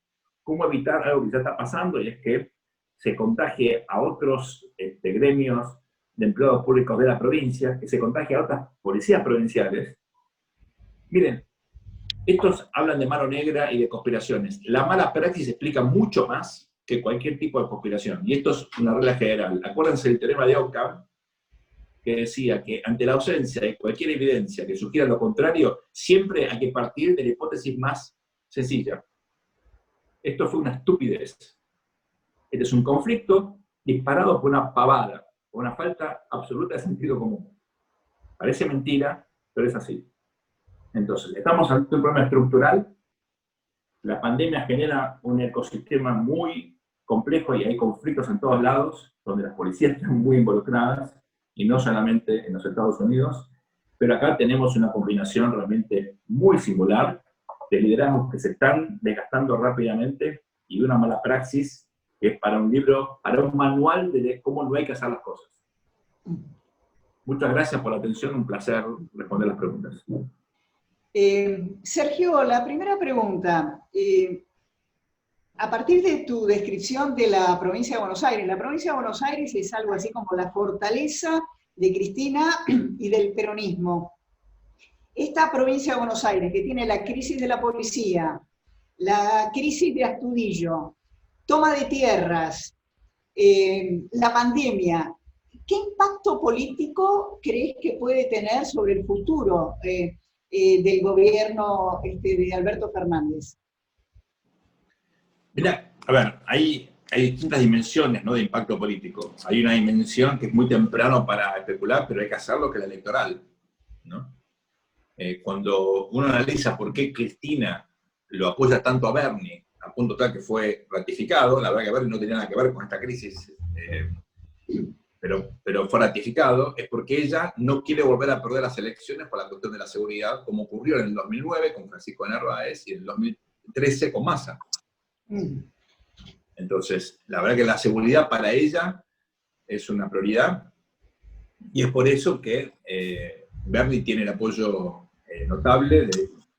[SPEAKER 4] cómo evitar algo que ya está pasando, y es que se contagie a otros gremios de empleados públicos de la provincia, que se contagie a otras policías provinciales. Miren, estos hablan de mano negra y de conspiraciones. La mala praxis explica mucho más que cualquier tipo de conspiración, y esto es una regla general. Acuérdense del teorema de Occam, que decía que ante la ausencia de cualquier evidencia que sugiera lo contrario, siempre hay que partir de la hipótesis más sencilla. Esto fue una estupidez. Este es un conflicto disparado por una pavada, por una falta absoluta de sentido común. Parece mentira, pero es así. Entonces, estamos ante un problema estructural. La pandemia genera un ecosistema muy complejo y hay conflictos en todos lados, donde las policías están muy involucradas, y no solamente en los Estados Unidos, pero acá tenemos una combinación realmente muy singular de liderazgos que se están desgastando rápidamente y de una mala praxis que es para un libro, para un manual de cómo no hay que hacer las cosas. Muchas gracias por la atención, un placer responder las preguntas.
[SPEAKER 3] Sergio, la primera pregunta. A partir de tu descripción de la provincia de Buenos Aires, la provincia de Buenos Aires es algo así como la fortaleza de Cristina y del peronismo. Esta provincia de Buenos Aires, que tiene la crisis de la policía, la crisis de Astudillo, toma de tierras, la pandemia, ¿qué impacto político crees que puede tener sobre el futuro del gobierno de Alberto Fernández?
[SPEAKER 4] Mira, a ver, hay distintas dimensiones, ¿no?, de impacto político. Hay una dimensión que es muy temprano para especular, pero hay que hacerlo, que es la electoral, ¿no? Cuando uno analiza por qué Cristina lo apoya tanto a Bernie, a punto tal que fue ratificado, la verdad que Bernie no tenía nada que ver con esta crisis, pero fue ratificado, es porque ella no quiere volver a perder las elecciones por la cuestión de la seguridad, como ocurrió en el 2009 con Francisco de Narváez y en el 2013 con Massa. Entonces, la verdad que la seguridad para ella es una prioridad, y es por eso que Bernie tiene el apoyo notable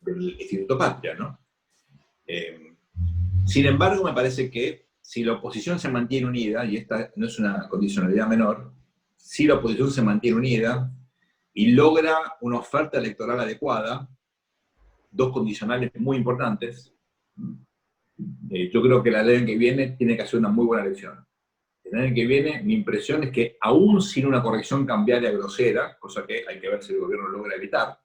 [SPEAKER 4] del Instituto Patria, ¿no? Sin embargo, me parece que si la oposición se mantiene unida, y esta no es una condicionalidad menor, si la oposición se mantiene unida y logra una oferta electoral adecuada, dos condicionales muy importantes. Yo creo que la ley que viene tiene que hacer una muy buena elección. El año que viene, mi impresión es que aún sin una corrección cambiaria grosera, cosa que hay que ver si el gobierno logra evitar,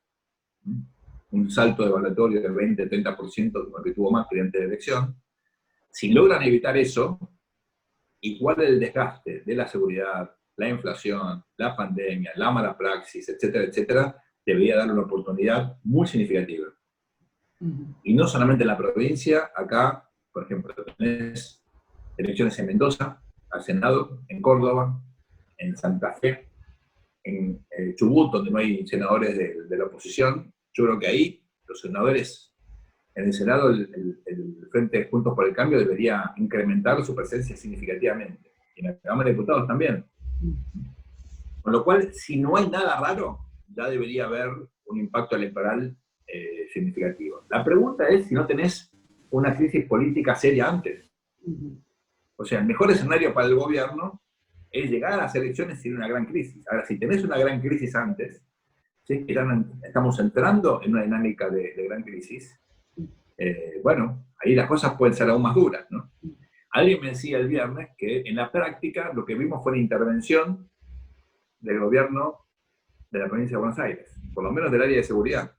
[SPEAKER 4] un salto de evaluatorio del 20-30% como el que tuvo Macri antes de la elección, si logran evitar eso, igual el desgaste de la seguridad, la inflación, la pandemia, la mala praxis, etcétera, etcétera, debería dar una oportunidad muy significativa. Y no solamente en la provincia, acá, por ejemplo, tenés elecciones en Mendoza, al Senado, en Córdoba, en Santa Fe, en Chubut, donde no hay senadores de la oposición. Yo creo que ahí los senadores, en el Senado, el Frente Juntos por el Cambio debería incrementar su presencia significativamente. Y en la Cámara de Diputados también. Con lo cual, si no hay nada raro, ya debería haber un impacto electoral significativo. La pregunta es si no tenés una crisis política seria antes. O sea, el mejor escenario para el gobierno es llegar a las elecciones sin una gran crisis. Ahora, si tenés una gran crisis antes, si es que ya estamos entrando en una dinámica de gran crisis, bueno, ahí las cosas pueden ser aún más duras, ¿no? Alguien me decía el viernes que en la práctica lo que vimos fue una intervención del gobierno de la provincia de Buenos Aires, por lo menos del área de seguridad.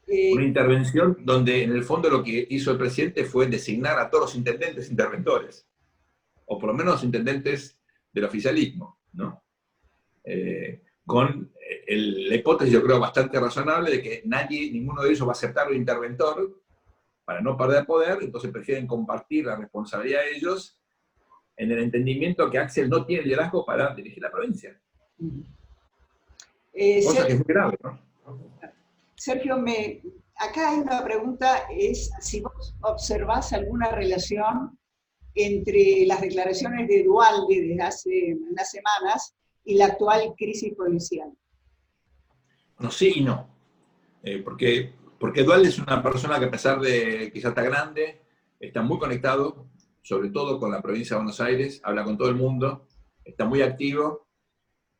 [SPEAKER 4] Una intervención donde en el fondo lo que hizo el presidente fue designar a todos los intendentes interventores, o por lo menos los intendentes del oficialismo, ¿no? Con la hipótesis, yo creo, bastante razonable de que ninguno de ellos va a aceptar un interventor para no perder poder, entonces prefieren compartir la responsabilidad de ellos en el entendimiento que Axel no tiene liderazgo para dirigir la provincia. Cosa que es muy grave, ¿no?
[SPEAKER 3] Sergio, acá hay una pregunta, es si vos observás alguna relación entre las declaraciones de Duhalde desde hace unas semanas y la actual crisis policial.
[SPEAKER 4] No, sí y no. Porque Duhalde es una persona que a pesar de que ya está grande, está muy conectado, sobre todo con la provincia de Buenos Aires, habla con todo el mundo, está muy activo,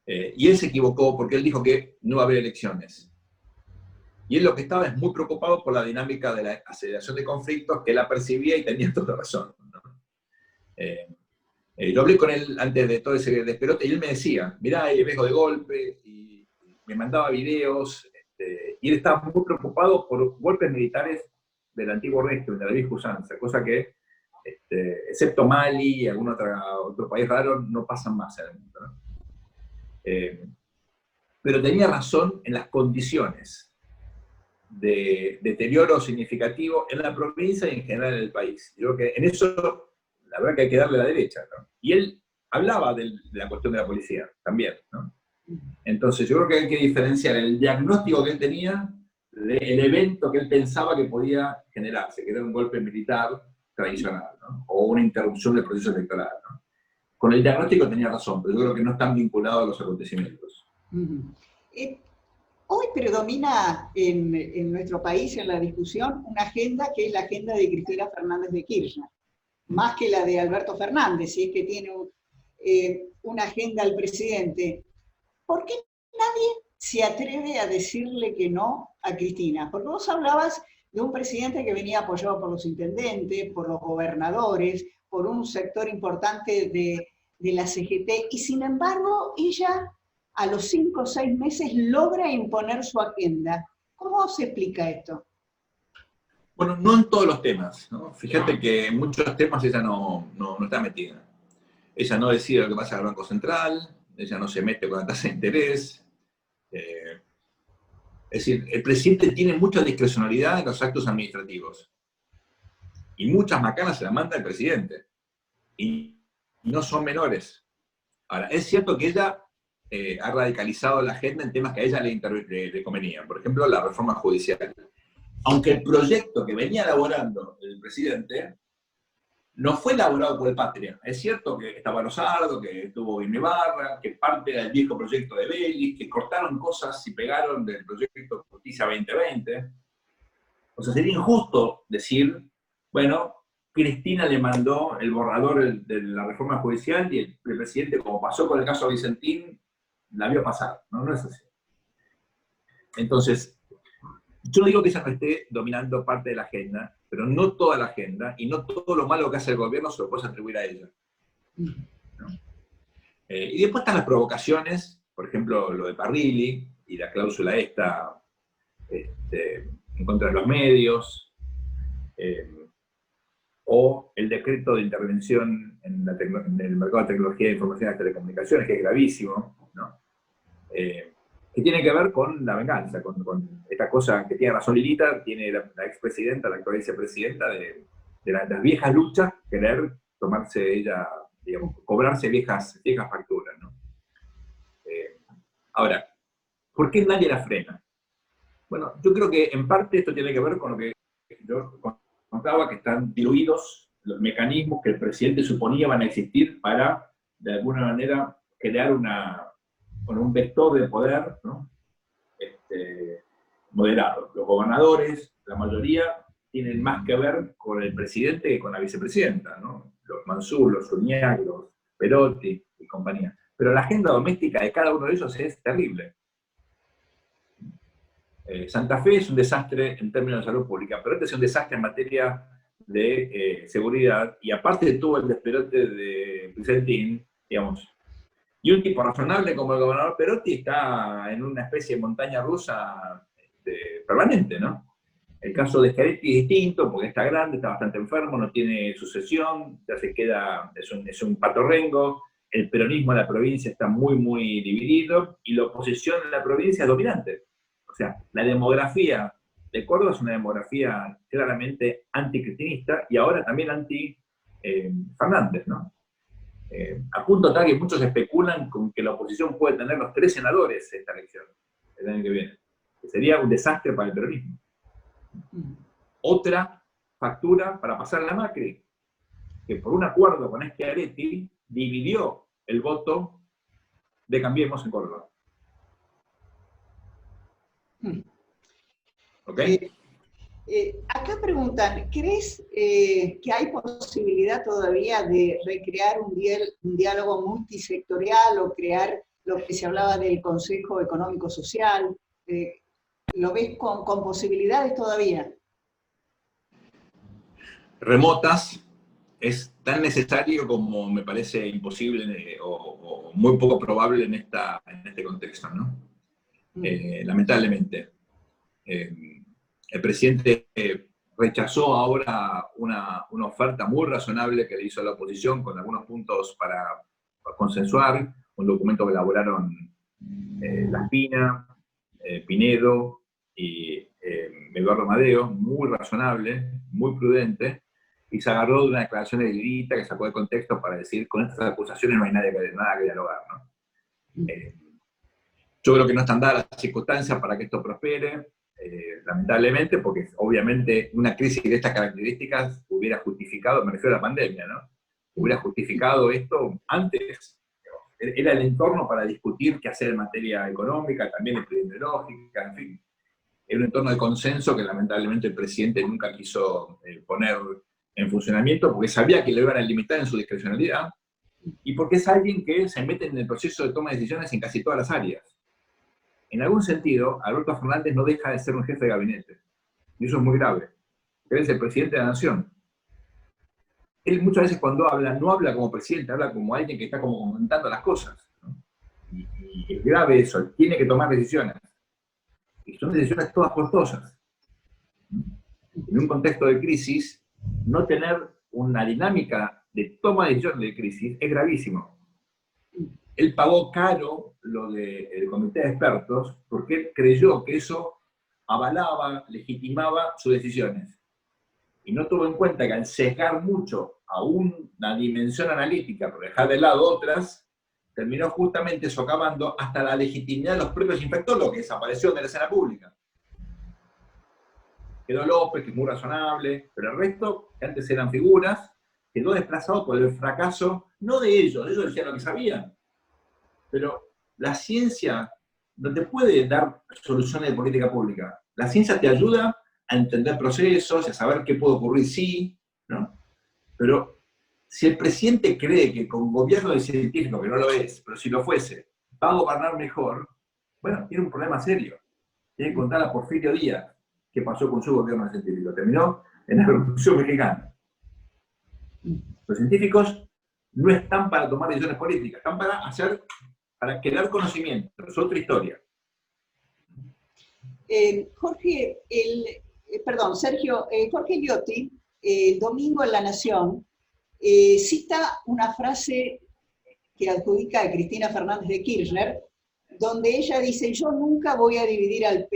[SPEAKER 4] y él se equivocó porque él dijo que no va a haber elecciones. Y él lo que estaba es muy preocupado por la dinámica de la aceleración de conflictos, que él la percibía y tenía toda razón, ¿no? Yo hablé con él antes de todo ese despelote y él me decía, mirá, hay riesgo de golpe, y me mandaba videos, y él estaba muy preocupado por golpes militares del antiguo régimen, de la vieja usanza, cosa que, excepto Mali y algún otro país raro, no pasan más en el mundo, ¿no? Pero tenía razón en las condiciones de deterioro significativo en la provincia y en general en el país. Yo creo que en eso, la verdad que hay que darle a la derecha, ¿no? Y él hablaba de la cuestión de la policía también, ¿no? Entonces yo creo que hay que diferenciar el diagnóstico que él tenía del evento que él pensaba que podía generarse, que era un golpe militar tradicional, ¿no? O una interrupción del proceso electoral, ¿no? Con el diagnóstico tenía razón, pero yo creo que no están vinculados a los acontecimientos.
[SPEAKER 3] Hoy predomina en nuestro país, en la discusión, una agenda que es la agenda de Cristina Fernández de Kirchner, más que la de Alberto Fernández, si es que tiene una agenda al presidente. ¿Por qué nadie se atreve a decirle que no a Cristina? Porque vos hablabas de un presidente que venía apoyado por los intendentes, por los gobernadores, por un sector importante de la CGT, y sin embargo ella a los 5 o 6 meses logra imponer su agenda. ¿Cómo se explica esto?
[SPEAKER 4] Bueno, no en todos los temas, ¿no? Fíjate que en muchos temas ella no está metida. Ella no decide lo que pasa en el Banco Central, ella no se mete con la tasa de interés. Es decir, el presidente tiene mucha discrecionalidad en los actos administrativos. Y muchas macanas se las manda el presidente. Y no son menores. Ahora, es cierto que ella ha radicalizado la agenda en temas que a ella le convenían. Por ejemplo, la reforma judicial. Aunque el proyecto que venía elaborando el presidente no fue elaborado por el Patria. Es cierto que estaba Rosardo, que estuvo Ibarra, que parte del viejo proyecto de Vélez, que cortaron cosas y pegaron del proyecto Justicia 2020. O sea, sería injusto decir, bueno, Cristina le mandó el borrador de la reforma judicial y el presidente, como pasó con el caso Vicentín, la vio pasar. No es así. Entonces, Yo no digo que ella no esté dominando parte de la agenda, pero no toda la agenda, y no todo lo malo que hace el gobierno se lo puedes atribuir a ella, ¿no? Y después están las provocaciones, por ejemplo, lo de Parrilli, y la cláusula esta en contra de los medios, o el decreto de intervención en el mercado de tecnología de información y telecomunicaciones, que es gravísimo, ¿no? Que tiene que ver con la venganza, con esta cosa que tiene razón Lilita, tiene la expresidenta, la actual vicepresidenta, de las viejas luchas, querer tomarse ella, digamos, cobrarse viejas facturas, ¿no? Ahora, ¿por qué nadie la frena? Bueno, yo creo que en parte esto tiene que ver con lo que yo contaba, que están diluidos los mecanismos que el presidente suponía van a existir para, de alguna manera, crear un vector de poder, ¿no? Moderado. Los gobernadores, la mayoría, tienen más que ver con el presidente que con la vicepresidenta, ¿no? Los Mansur, los Uñac, los Perotti y compañía. Pero la agenda doméstica de cada uno de ellos es terrible. Santa Fe es un desastre en términos de salud pública, pero este es un desastre en materia de seguridad, y aparte tuvo el desperote de Vicentín, digamos. Y un tipo razonable como el gobernador Perotti está en una especie de montaña rusa permanente, ¿no? El caso de Schiaretti es distinto, porque está grande, está bastante enfermo, no tiene sucesión, ya se queda, es un patorrengo. El peronismo en la provincia está muy, muy dividido, y la oposición en la provincia es dominante. O sea, la demografía de Córdoba es una demografía claramente anticristinista, y ahora también anti-Fernández, ¿no? A punto tal que muchos especulan con que la oposición puede tener los 3 senadores en esta elección, el año que viene. Que sería un desastre para el peronismo. Otra factura para pasar a la Macri, que por un acuerdo con Schiaretti dividió el voto de Cambiemos en Córdoba. ¿Ok?
[SPEAKER 3] Acá preguntan, ¿crees que hay posibilidad todavía de recrear un diálogo multisectorial o crear lo que se hablaba del Consejo Económico Social? ¿Lo ves con posibilidades todavía?
[SPEAKER 4] Remotas, es tan necesario como me parece imposible o muy poco probable en este contexto, ¿no? Lamentablemente. El presidente rechazó ahora una oferta muy razonable que le hizo a la oposición, con algunos puntos para consensuar, un documento que elaboraron Laspina, Pinedo y Eduardo Madeo, muy razonable, muy prudente, y se agarró de una declaración de Lilita que sacó de contexto para decir, con estas acusaciones no hay nada que dialogar, ¿no? Yo creo que no están dadas las circunstancias para que esto prospere, lamentablemente, porque obviamente una crisis de estas características hubiera justificado, me refiero a la pandemia, ¿no? Hubiera justificado esto antes. Era el entorno para discutir qué hacer en materia económica, también epidemiológica, en fin. Era un entorno de consenso que lamentablemente el presidente nunca quiso poner en funcionamiento, porque sabía que lo iban a limitar en su discrecionalidad, y porque es alguien que se mete en el proceso de toma de decisiones en casi todas las áreas. En algún sentido, Alberto Fernández no deja de ser un jefe de gabinete, y eso es muy grave. Él es el presidente de la nación. Él muchas veces cuando habla, no habla como presidente, habla como alguien que está como comentando las cosas, ¿no? Y es grave eso, él tiene que tomar decisiones. Y son decisiones todas costosas. En un contexto de crisis, no tener una dinámica de toma de decisiones de crisis es gravísimo. Él pagó caro lo del comité de expertos porque él creyó que eso avalaba, legitimaba sus decisiones. Y no tuvo en cuenta que al sesgar mucho a una dimensión analítica por dejar de lado otras, terminó justamente socavando hasta la legitimidad de los propios infectólogos que desaparecieron de la escena pública. Quedó López, que es muy razonable, pero el resto, que antes eran figuras, quedó desplazado por el fracaso, no de ellos decían lo que sabían, pero la ciencia no te puede dar soluciones de política pública. La ciencia te ayuda a entender procesos, a saber qué puede ocurrir sí, ¿no? Pero si el presidente cree que con gobierno de científico, que no lo es, pero si lo fuese, va a gobernar mejor, bueno, tiene un problema serio. Tiene que contar a Porfirio Díaz. qué pasó con su gobierno científico. Terminó en la Revolución Mexicana. Los científicos no están para tomar decisiones políticas, están para crear conocimiento. Es otra historia.
[SPEAKER 3] Sergio, Jorge Liotti, el domingo en La Nación, cita una frase que adjudica a Cristina Fernández de Kirchner, donde ella dice: yo nunca voy a dividir al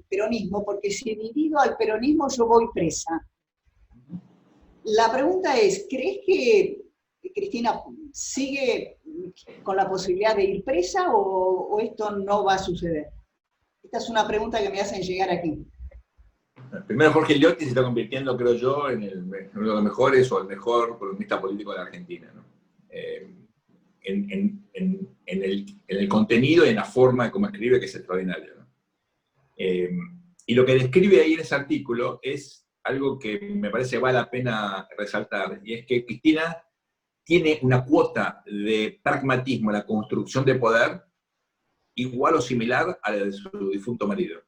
[SPEAKER 3] peronismo, porque si divido al peronismo yo voy presa. La pregunta es, ¿crees que Cristina sigue con la posibilidad de ir presa o esto no va a suceder? Esta es una pregunta que me hacen llegar aquí.
[SPEAKER 4] Primero, Jorge Liotti se está convirtiendo, creo yo, en uno de los mejores o el mejor columnista político de la Argentina, ¿no? En el contenido y en la forma de cómo escribe, que es extraordinario, ¿no? Y lo que describe ahí en ese artículo es algo que me parece que vale la pena resaltar, y es que Cristina tiene una cuota de pragmatismo en la construcción de poder igual o similar a la de su difunto marido.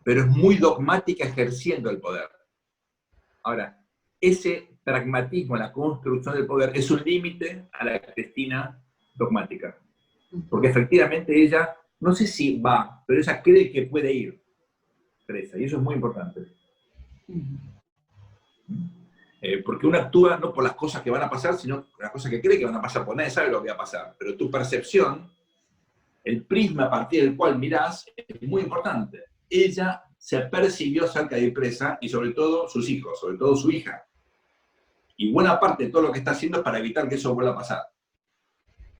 [SPEAKER 4] Pero es muy dogmática ejerciendo el poder. Ahora, ese pragmatismo en la construcción del poder es un límite a la Cristina dogmática. Porque efectivamente ella, no sé si va, pero ella cree que puede ir presa, y eso es muy importante. Porque uno actúa no por las cosas que van a pasar, sino por las cosas que cree que van a pasar, porque nadie sabe lo que va a pasar. Pero tu percepción, el prisma a partir del cual mirás, es muy importante. Ella se percibió cerca de ir presa, y sobre todo sus hijos, sobre todo su hija. Y buena parte de todo lo que está haciendo es para evitar que eso vuelva a pasar.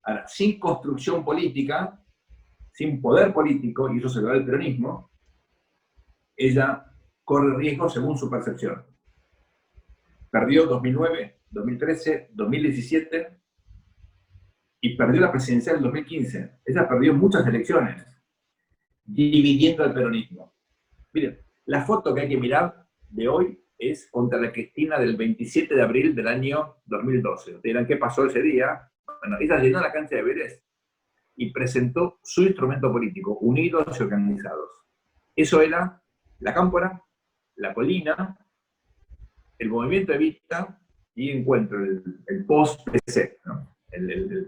[SPEAKER 4] Ahora, sin construcción política, sin poder político, y eso se lo da el peronismo, ella corre riesgo según su percepción. Perdió 2009, 2013, 2017, y perdió la presidencial en 2015. Ella perdió muchas elecciones, dividiendo al peronismo. Miren, la foto que hay que mirar de hoy es contra la Cristina del 27 de abril del año 2012. Ustedes dirán, ¿qué pasó ese día? Bueno, ella llenó la cancha de Vélez y presentó su instrumento político, Unidos y Organizados. Eso era la Cámpora, la Colina, el Movimiento Evita y Encuentro, el post-PC, ¿no?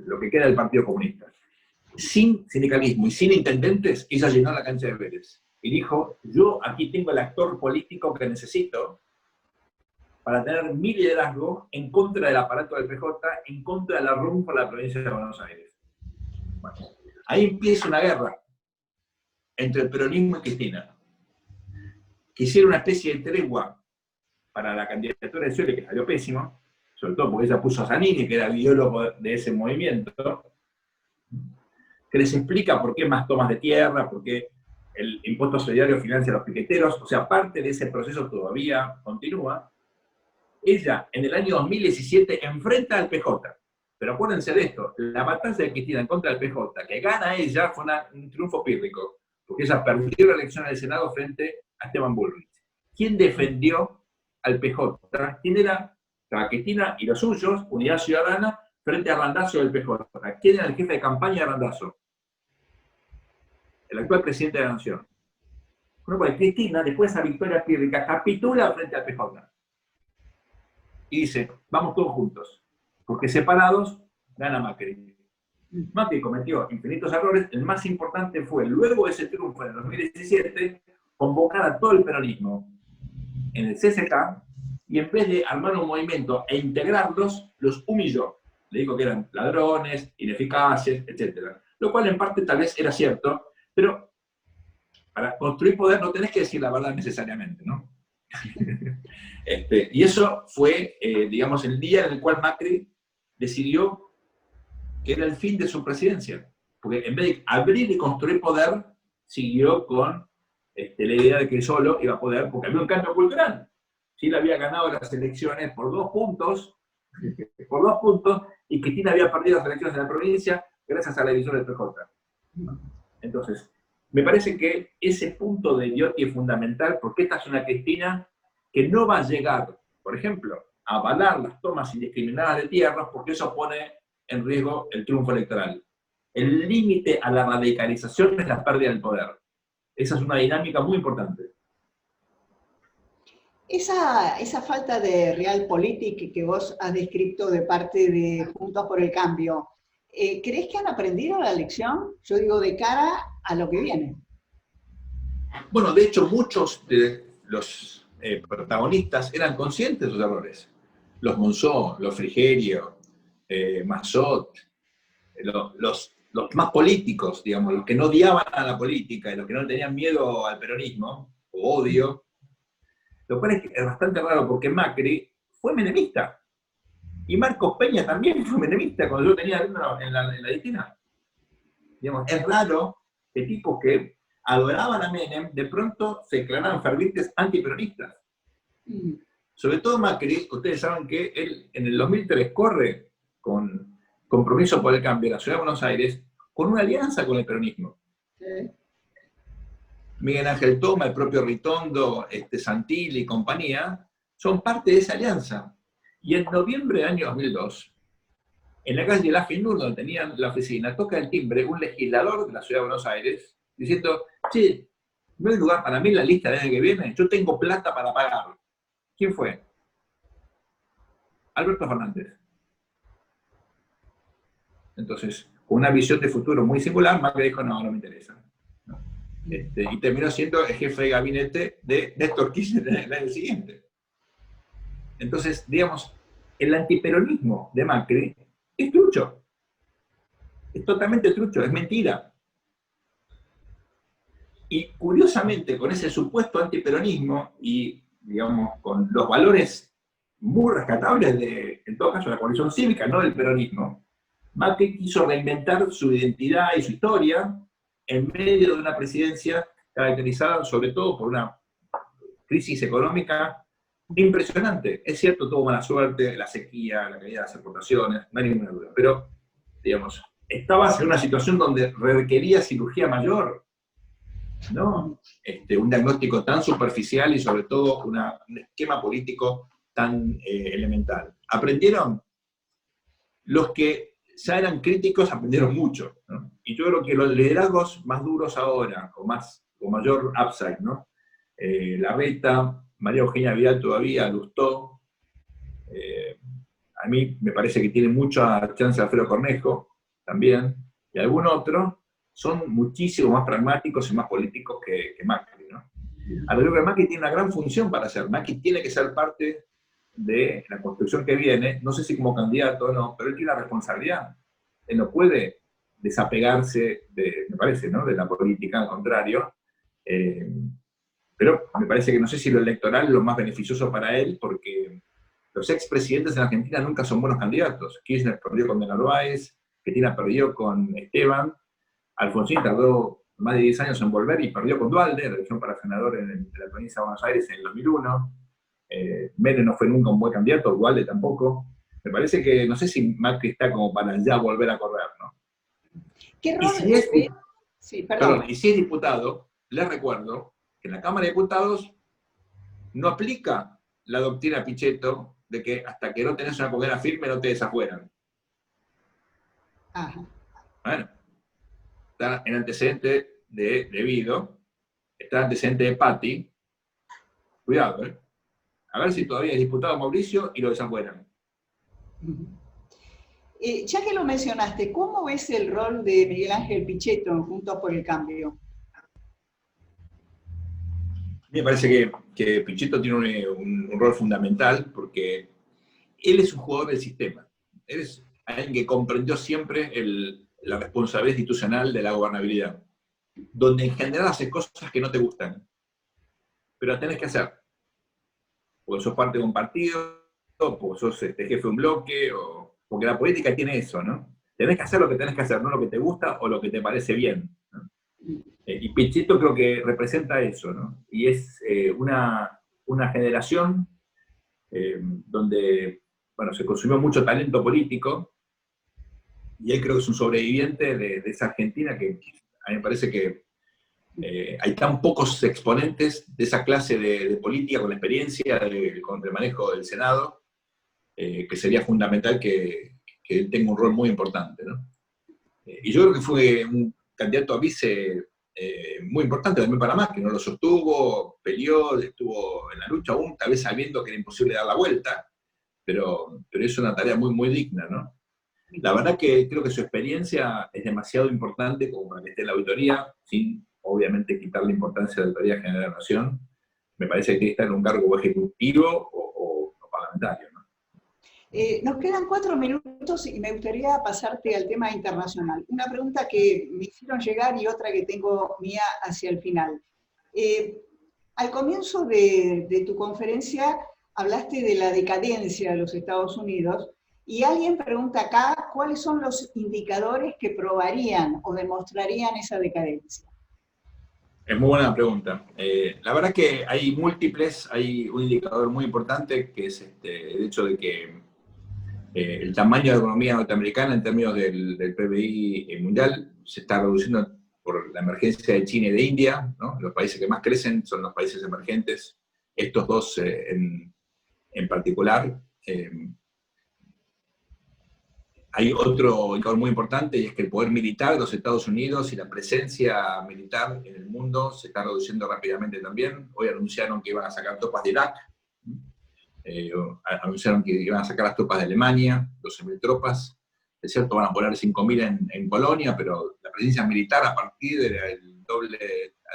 [SPEAKER 4] Lo que queda del Partido Comunista. Sin sindicalismo y sin intendentes, ella llenó la cancha de Vélez. Y dijo, yo aquí tengo el actor político que necesito para tener mi liderazgo en contra del aparato del PJ, en contra de la RUM por la provincia de Buenos Aires. Bueno, ahí empieza una guerra entre el peronismo y Cristina. Quisieron una especie de tregua para la candidatura de Scioli, que salió pésimo, sobre todo porque ella puso a Zanini, que era el ideólogo de ese movimiento, que les explica por qué más tomas de tierra, por qué el impuesto solidario financia a los piqueteros, o sea, parte de ese proceso todavía continúa. Ella, en el año 2017, enfrenta al PJ. Pero acuérdense de esto, la batalla de Cristina en contra del PJ, que gana ella, fue un triunfo pírrico, porque ella perdió la elección al Senado frente a Esteban Bullrich. ¿Quién defendió al PJ? ¿Quién era? Estaba Cristina y los suyos, Unidad Ciudadana, frente a Randazzo del PJ. ¿Quién era el jefe de campaña de Randazzo? El actual presidente de la Nación. Bueno, pues Cristina, después de esa victoria pírrica, capitula frente al PJ. Y dice, vamos todos juntos, porque separados gana Macri. Macri cometió infinitos errores, el más importante fue, luego de ese triunfo en el 2017, convocar a todo el peronismo en el CCK, y en vez de armar un movimiento e integrarlos, los humilló. Le dijo que eran ladrones, ineficaces, etc. Lo cual en parte tal vez era cierto, pero para construir poder no tenés que decir la verdad necesariamente, ¿no? Y eso fue, digamos, el día en el cual Macri decidió que era el fin de su presidencia. Porque en vez de abrir y construir poder, siguió con la idea de que solo iba a poder, porque había un cambio cultural. Chile había ganado las elecciones por 2 puntos, y Cristina había perdido las elecciones en la provincia gracias a la división del PJ. Entonces, me parece que ese punto de Liotti es fundamental, porque esta es una Cristina que no va a llegar, por ejemplo, a avalar las tomas indiscriminadas de tierras, porque eso pone en riesgo el triunfo electoral. El límite a la radicalización es la pérdida del poder. Esa es una dinámica muy importante.
[SPEAKER 3] Esa falta de realpolitik que vos has descrito de parte de Juntos por el Cambio, ¿crees que han aprendido la lección? Yo digo, de cara a lo que viene.
[SPEAKER 4] Bueno, de hecho, muchos de los protagonistas eran conscientes de sus errores. Los Monzó, los Frigerio, Massot, los más políticos, digamos, los que no odiaban a la política y los que no tenían miedo al peronismo, o odio, lo cual es bastante raro porque Macri fue menemista. Y Marcos Peña también fue menemista cuando yo tenía alumno en la disciplina. Digamos, es raro que tipos que adoraban a Menem de pronto se declaraban fervientes antiperonistas. Sobre todo Macri, ustedes saben que él en el 2003 corre con Compromiso por el Cambio de la Ciudad de Buenos Aires con una alianza con el peronismo.
[SPEAKER 3] Sí.
[SPEAKER 4] Miguel Ángel Toma, el propio Ritondo, Santilli y compañía, son parte de esa alianza. Y en noviembre del año 2002, en la calle La Finur, donde tenían la oficina, toca el timbre un legislador de la Ciudad de Buenos Aires, diciendo, che, no hay lugar para mí en la lista del año que viene, yo tengo plata para pagarlo. ¿Quién fue? Alberto Fernández. Entonces, con una visión de futuro muy singular, Macri dijo, no me interesa. Y terminó siendo el jefe de gabinete de Néstor Kirchner el año siguiente. Entonces, digamos, el antiperonismo de Macri es trucho. Es totalmente trucho, es mentira. Y curiosamente, con ese supuesto antiperonismo y, digamos, con los valores muy rescatables de, en todo caso, la coalición cívica, no del peronismo, Macri quiso reinventar su identidad y su historia en medio de una presidencia caracterizada sobre todo por una crisis económica impresionante. Es cierto, tuvo mala suerte, la sequía, la caída de las exportaciones, no hay ninguna duda, pero, digamos, estabas en una situación donde requería cirugía mayor, ¿no? Un diagnóstico tan superficial y sobre todo un esquema político tan elemental. ¿Aprendieron? Los que ya eran críticos aprendieron mucho, ¿no? Y yo creo que los liderazgos más duros ahora, con mayor upside, ¿no? Larreta, María Eugenia Vidal todavía, Lustó, a mí me parece que tiene mucha chance Alfredo Cornejo, también, y algún otro, son muchísimo más pragmáticos y más políticos que Macri, ¿no? A lo que Macri tiene una gran función para hacer. Macri tiene que ser parte de la construcción que viene, no sé si como candidato o no, pero él tiene la responsabilidad. Él no puede desapegarse, me parece, ¿no?, de la política, al contrario. Pero me parece que no sé si lo electoral es lo más beneficioso para él, porque los expresidentes en Argentina nunca son buenos candidatos. Kirchner perdió con De Narváez, Cristina perdió con Esteban, Alfonsín tardó más de 10 años en volver y perdió con Duhalde, la elección para senador en la provincia de Buenos Aires en el 2001. Menem no fue nunca un buen candidato, Duhalde tampoco. Me parece que, no sé si Macri está como para ya volver a correr, ¿no?
[SPEAKER 3] ¿Qué rol
[SPEAKER 4] sí, y si es diputado, les recuerdo que en la Cámara de Diputados no aplica la doctrina Pichetto de que hasta que no tenés una condena firme no te desafueran.
[SPEAKER 3] Ajá.
[SPEAKER 4] Bueno, está en antecedente de Vido, está en antecedente de Patti. Cuidado, ¿eh? A ver si todavía es diputado Mauricio y lo desafueran.
[SPEAKER 3] Ya que lo mencionaste, ¿cómo ves el rol de Miguel Ángel Pichetto en Juntos por el Cambio?
[SPEAKER 4] A mí me parece que Pichetto tiene un rol fundamental porque él es un jugador del sistema. Él es alguien que comprendió siempre la responsabilidad institucional de la gobernabilidad, donde en general haces cosas que no te gustan, pero las tenés que hacer. Porque sos parte de un partido, porque sos jefe de un bloque, porque la política tiene eso, ¿no? Tenés que hacer lo que tenés que hacer, no lo que te gusta o lo que te parece bien, ¿no? Y Pichetto creo que representa eso, ¿no? Y es una generación donde, bueno, se consumió mucho talento político, y él creo que es un sobreviviente de esa Argentina que a mí me parece que hay tan pocos exponentes de esa clase de política con la experiencia, con el manejo del Senado, que sería fundamental que él tenga un rol muy importante, ¿no? Y yo creo que fue un candidato a vice muy importante también Panamá, que no lo sostuvo, peleó, estuvo en la lucha aún, tal vez sabiendo que era imposible dar la vuelta, pero es una tarea muy, muy digna, ¿no? La verdad que creo que su experiencia es demasiado importante como para que esté en la auditoría, sin obviamente quitarle importancia a la Auditoría General de la Nación. Me parece que tiene que estar en un cargo ejecutivo o parlamentario, ¿no?
[SPEAKER 3] Nos quedan 4 minutos y me gustaría pasarte al tema internacional. Una pregunta que me hicieron llegar y otra que tengo mía hacia el final. Al comienzo de tu conferencia hablaste de la decadencia de los Estados Unidos y alguien pregunta acá cuáles son los indicadores que probarían o demostrarían esa decadencia.
[SPEAKER 4] Es muy buena pregunta. La verdad que hay múltiples, hay un indicador muy importante que es el hecho de que el tamaño de la economía norteamericana en términos del PBI mundial se está reduciendo por la emergencia de China y de India, ¿no? Los países que más crecen son los países emergentes, estos dos en particular. Hay otro indicador muy importante y es que el poder militar de los Estados Unidos y la presencia militar en el mundo se está reduciendo rápidamente también. Hoy anunciaron que iban a sacar tropas de Irak, anunciaron que iban a sacar las tropas de Alemania, 12.000 tropas. Es cierto, van a poner 5.000 en Polonia, pero la presencia militar a partir de la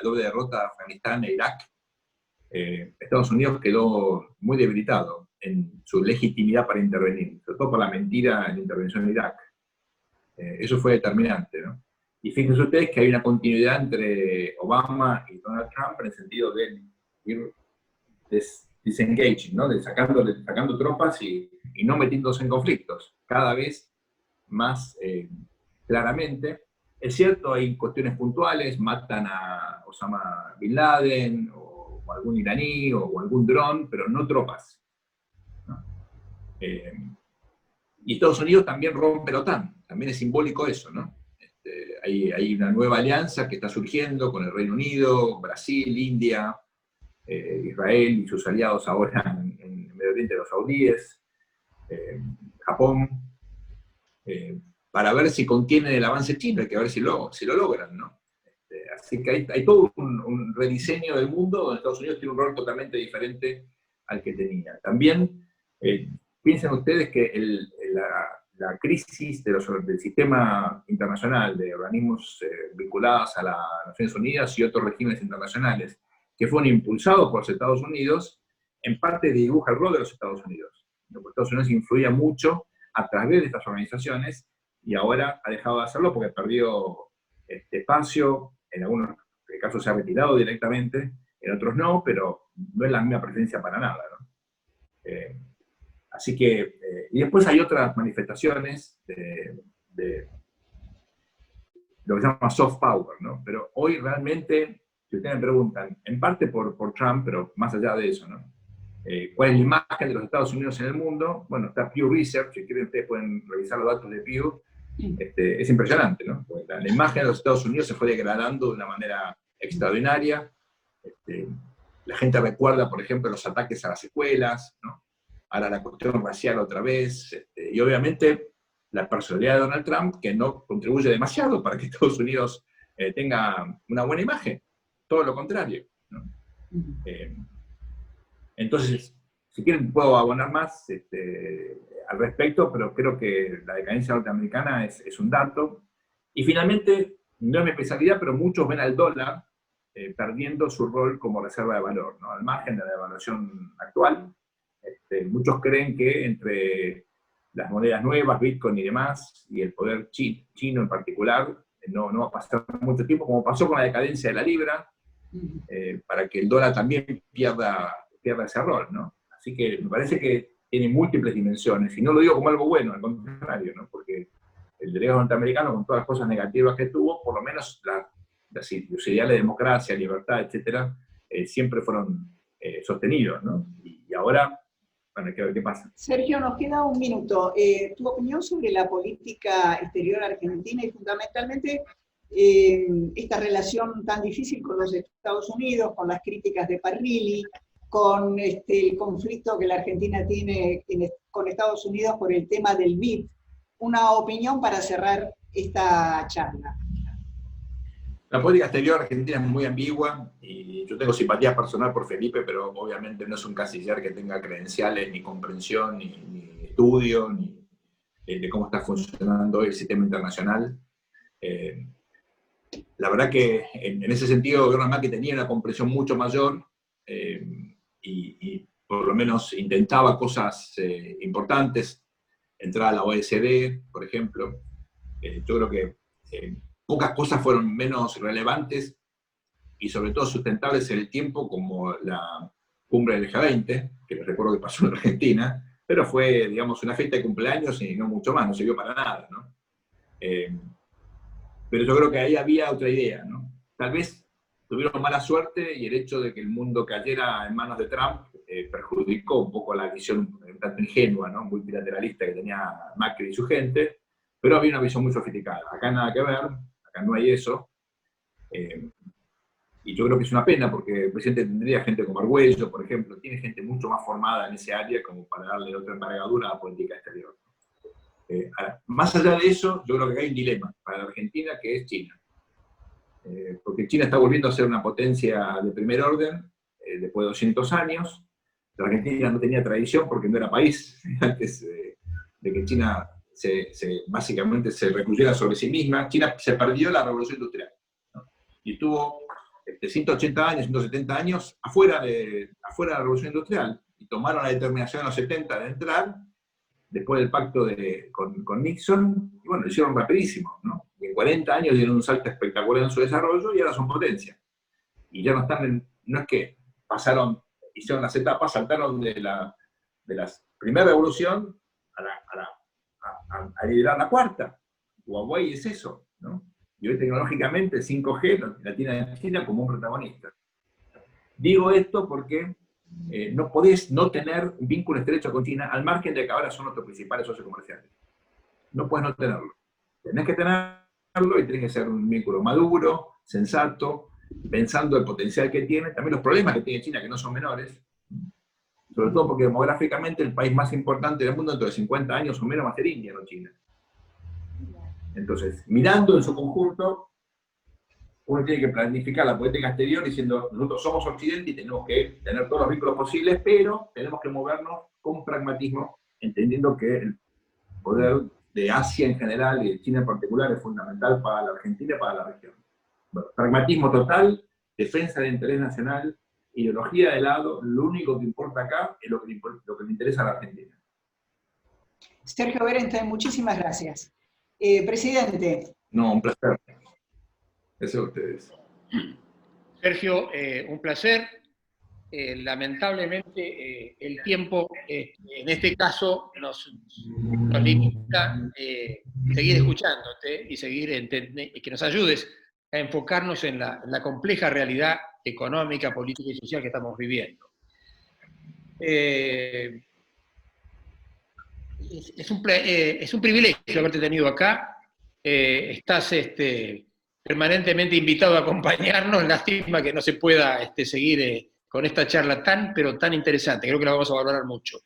[SPEAKER 4] doble derrota de Afganistán e Irak, Estados Unidos quedó muy debilitado en su legitimidad para intervenir, sobre todo por la mentira en la intervención en Irak. Eso fue determinante, ¿no? Y fíjense ustedes que hay una continuidad entre Obama y Donald Trump en el sentido de ir disengaging, ¿no? De sacando tropas y no metiéndose en conflictos, cada vez más claramente. Es cierto, hay cuestiones puntuales, matan a Osama Bin Laden, o algún iraní, o algún dron, pero no tropas, ¿no? Y Estados Unidos también rompe la OTAN, también es simbólico eso, ¿no? Hay una nueva alianza que está surgiendo con el Reino Unido, Brasil, India, Israel y sus aliados ahora en Medio Oriente, los saudíes, Japón, para ver si contienen el avance chino, hay que ver si lo logran, ¿no? Así que hay todo un rediseño del mundo donde Estados Unidos tiene un rol totalmente diferente al que tenía. También piensen ustedes que la crisis del sistema internacional de organismos vinculados a las Naciones Unidas y otros regímenes internacionales que fueron impulsados por los Estados Unidos, en parte dibuja el rol de los Estados Unidos. Los Estados Unidos influía mucho a través de estas organizaciones y ahora ha dejado de hacerlo porque perdió este espacio, en algunos casos se ha retirado directamente, en otros no, pero no es la misma presencia para nada, ¿no? Así que, y después hay otras manifestaciones de lo que se llama soft power, ¿no? Pero hoy realmente, si ustedes me preguntan, en parte por Trump, pero más allá de eso, ¿no? ¿Cuál es la imagen de los Estados Unidos en el mundo? Bueno, está Pew Research, si quieren ustedes pueden revisar los datos de Pew. Es impresionante, ¿no? La imagen de los Estados Unidos se fue degradando de una manera extraordinaria. La gente recuerda, por ejemplo, los ataques a las escuelas, ¿no? Ahora la cuestión racial otra vez, y obviamente la personalidad de Donald Trump, que no contribuye demasiado para que Estados Unidos tenga una buena imagen, todo lo contrario, ¿no? Entonces, si quieren puedo abonar más al respecto, pero creo que la decadencia norteamericana es un dato. Y finalmente, no es mi especialidad, pero muchos ven al dólar perdiendo su rol como reserva de valor, ¿no? Al margen de la devaluación actual. Muchos creen que entre las monedas nuevas, Bitcoin y demás, y el poder chino en particular, no va a pasar mucho tiempo, como pasó con la decadencia de la libra, para que el dólar también pierda ese rol, ¿no? Así que me parece que tiene múltiples dimensiones, y no lo digo como algo bueno, al contrario, ¿no? Porque el derecho norteamericano, con todas las cosas negativas que tuvo, por lo menos los ideales de democracia, libertad, etcétera, siempre fueron sostenidos, ¿no? Y ahora, bueno, hay que ver qué pasa.
[SPEAKER 3] Sergio, nos queda un minuto. Tu opinión sobre la política exterior argentina y fundamentalmente esta relación tan difícil con los Estados Unidos, con las críticas de Parrilli, con el conflicto que la Argentina tiene con Estados Unidos por el tema del BID. Una opinión para cerrar esta charla.
[SPEAKER 4] La política exterior argentina es muy ambigua y yo tengo simpatía personal por Felipe, pero obviamente no es un canciller que tenga credenciales, ni comprensión, ni estudio, ni de cómo está funcionando el sistema internacional. La verdad que en ese sentido, Gobierno Macri tenía una comprensión mucho mayor y por lo menos intentaba cosas importantes, entrar a la OECD, por ejemplo. Yo creo que pocas cosas fueron menos relevantes y sobre todo sustentables en el tiempo, como la cumbre del G20, que recuerdo que pasó en Argentina, pero fue, digamos, una fiesta de cumpleaños y no mucho más, no sirvió para nada, ¿no? Pero yo creo que ahí había otra idea, ¿no? Tal vez tuvieron mala suerte y el hecho de que el mundo cayera en manos de Trump perjudicó un poco la visión un tanto ingenua, ¿no? Multilateralista que tenía Macri y su gente, pero había una visión muy sofisticada. Acá nada que ver, acá no hay eso. Y yo creo que es una pena porque el presidente tendría gente como Argüello, por ejemplo, tiene gente mucho más formada en ese área como para darle otra envergadura a la política exterior. Ahora, más allá de eso, yo creo que hay un dilema para la Argentina que es China. Porque China está volviendo a ser una potencia de primer orden después de 200 años. La Argentina no tenía tradición porque no era país antes de que China básicamente se recluyera sobre sí misma. China se perdió la revolución industrial, ¿no? Y tuvo 180 años, 170 años afuera de la revolución industrial. Y tomaron la determinación en los 70 de entrar, después del pacto con Nixon, y bueno, lo hicieron rapidísimo, ¿no? Y en 40 años dieron un salto espectacular en su desarrollo y ahora son potencia. Y ya no están no es que hicieron las etapas, saltaron de la primera revolución a liderar la cuarta. Huawei es eso, ¿no? Y hoy tecnológicamente el 5G la tiene en China como un protagonista. Digo esto porque no podés no tener un vínculo estrecho con China, al margen de que ahora son nuestros principales socios comerciales. No puedes no tenerlo. Tenés que tenerlo y tenés que ser un vínculo maduro, sensato, pensando el potencial que tiene, también los problemas que tiene China, que no son menores, sobre todo porque demográficamente el país más importante del mundo dentro de 50 años o menos va a ser India, no China. Entonces, mirando en su conjunto, uno tiene que planificar la política exterior diciendo, nosotros somos Occidente y tenemos que tener todos los vínculos posibles, pero tenemos que movernos con pragmatismo, entendiendo que el poder de Asia en general y de China en particular es fundamental para la Argentina y para la región. Bueno, pragmatismo total, defensa del interés nacional, ideología de lado, lo único que importa acá es lo que le interesa a la Argentina.
[SPEAKER 3] Sergio Berenstein, muchísimas gracias. Presidente.
[SPEAKER 4] No, un placer. Eso a ustedes.
[SPEAKER 1] Sergio, un placer. Lamentablemente el tiempo en este caso nos limita seguir escuchándote y seguir que nos ayudes a enfocarnos en la compleja realidad económica, política y social que estamos viviendo. Es un privilegio haberte tenido acá. Estás permanentemente invitado a acompañarnos. Lástima que no se pueda seguir con esta charla pero tan interesante. Creo que la vamos a valorar mucho.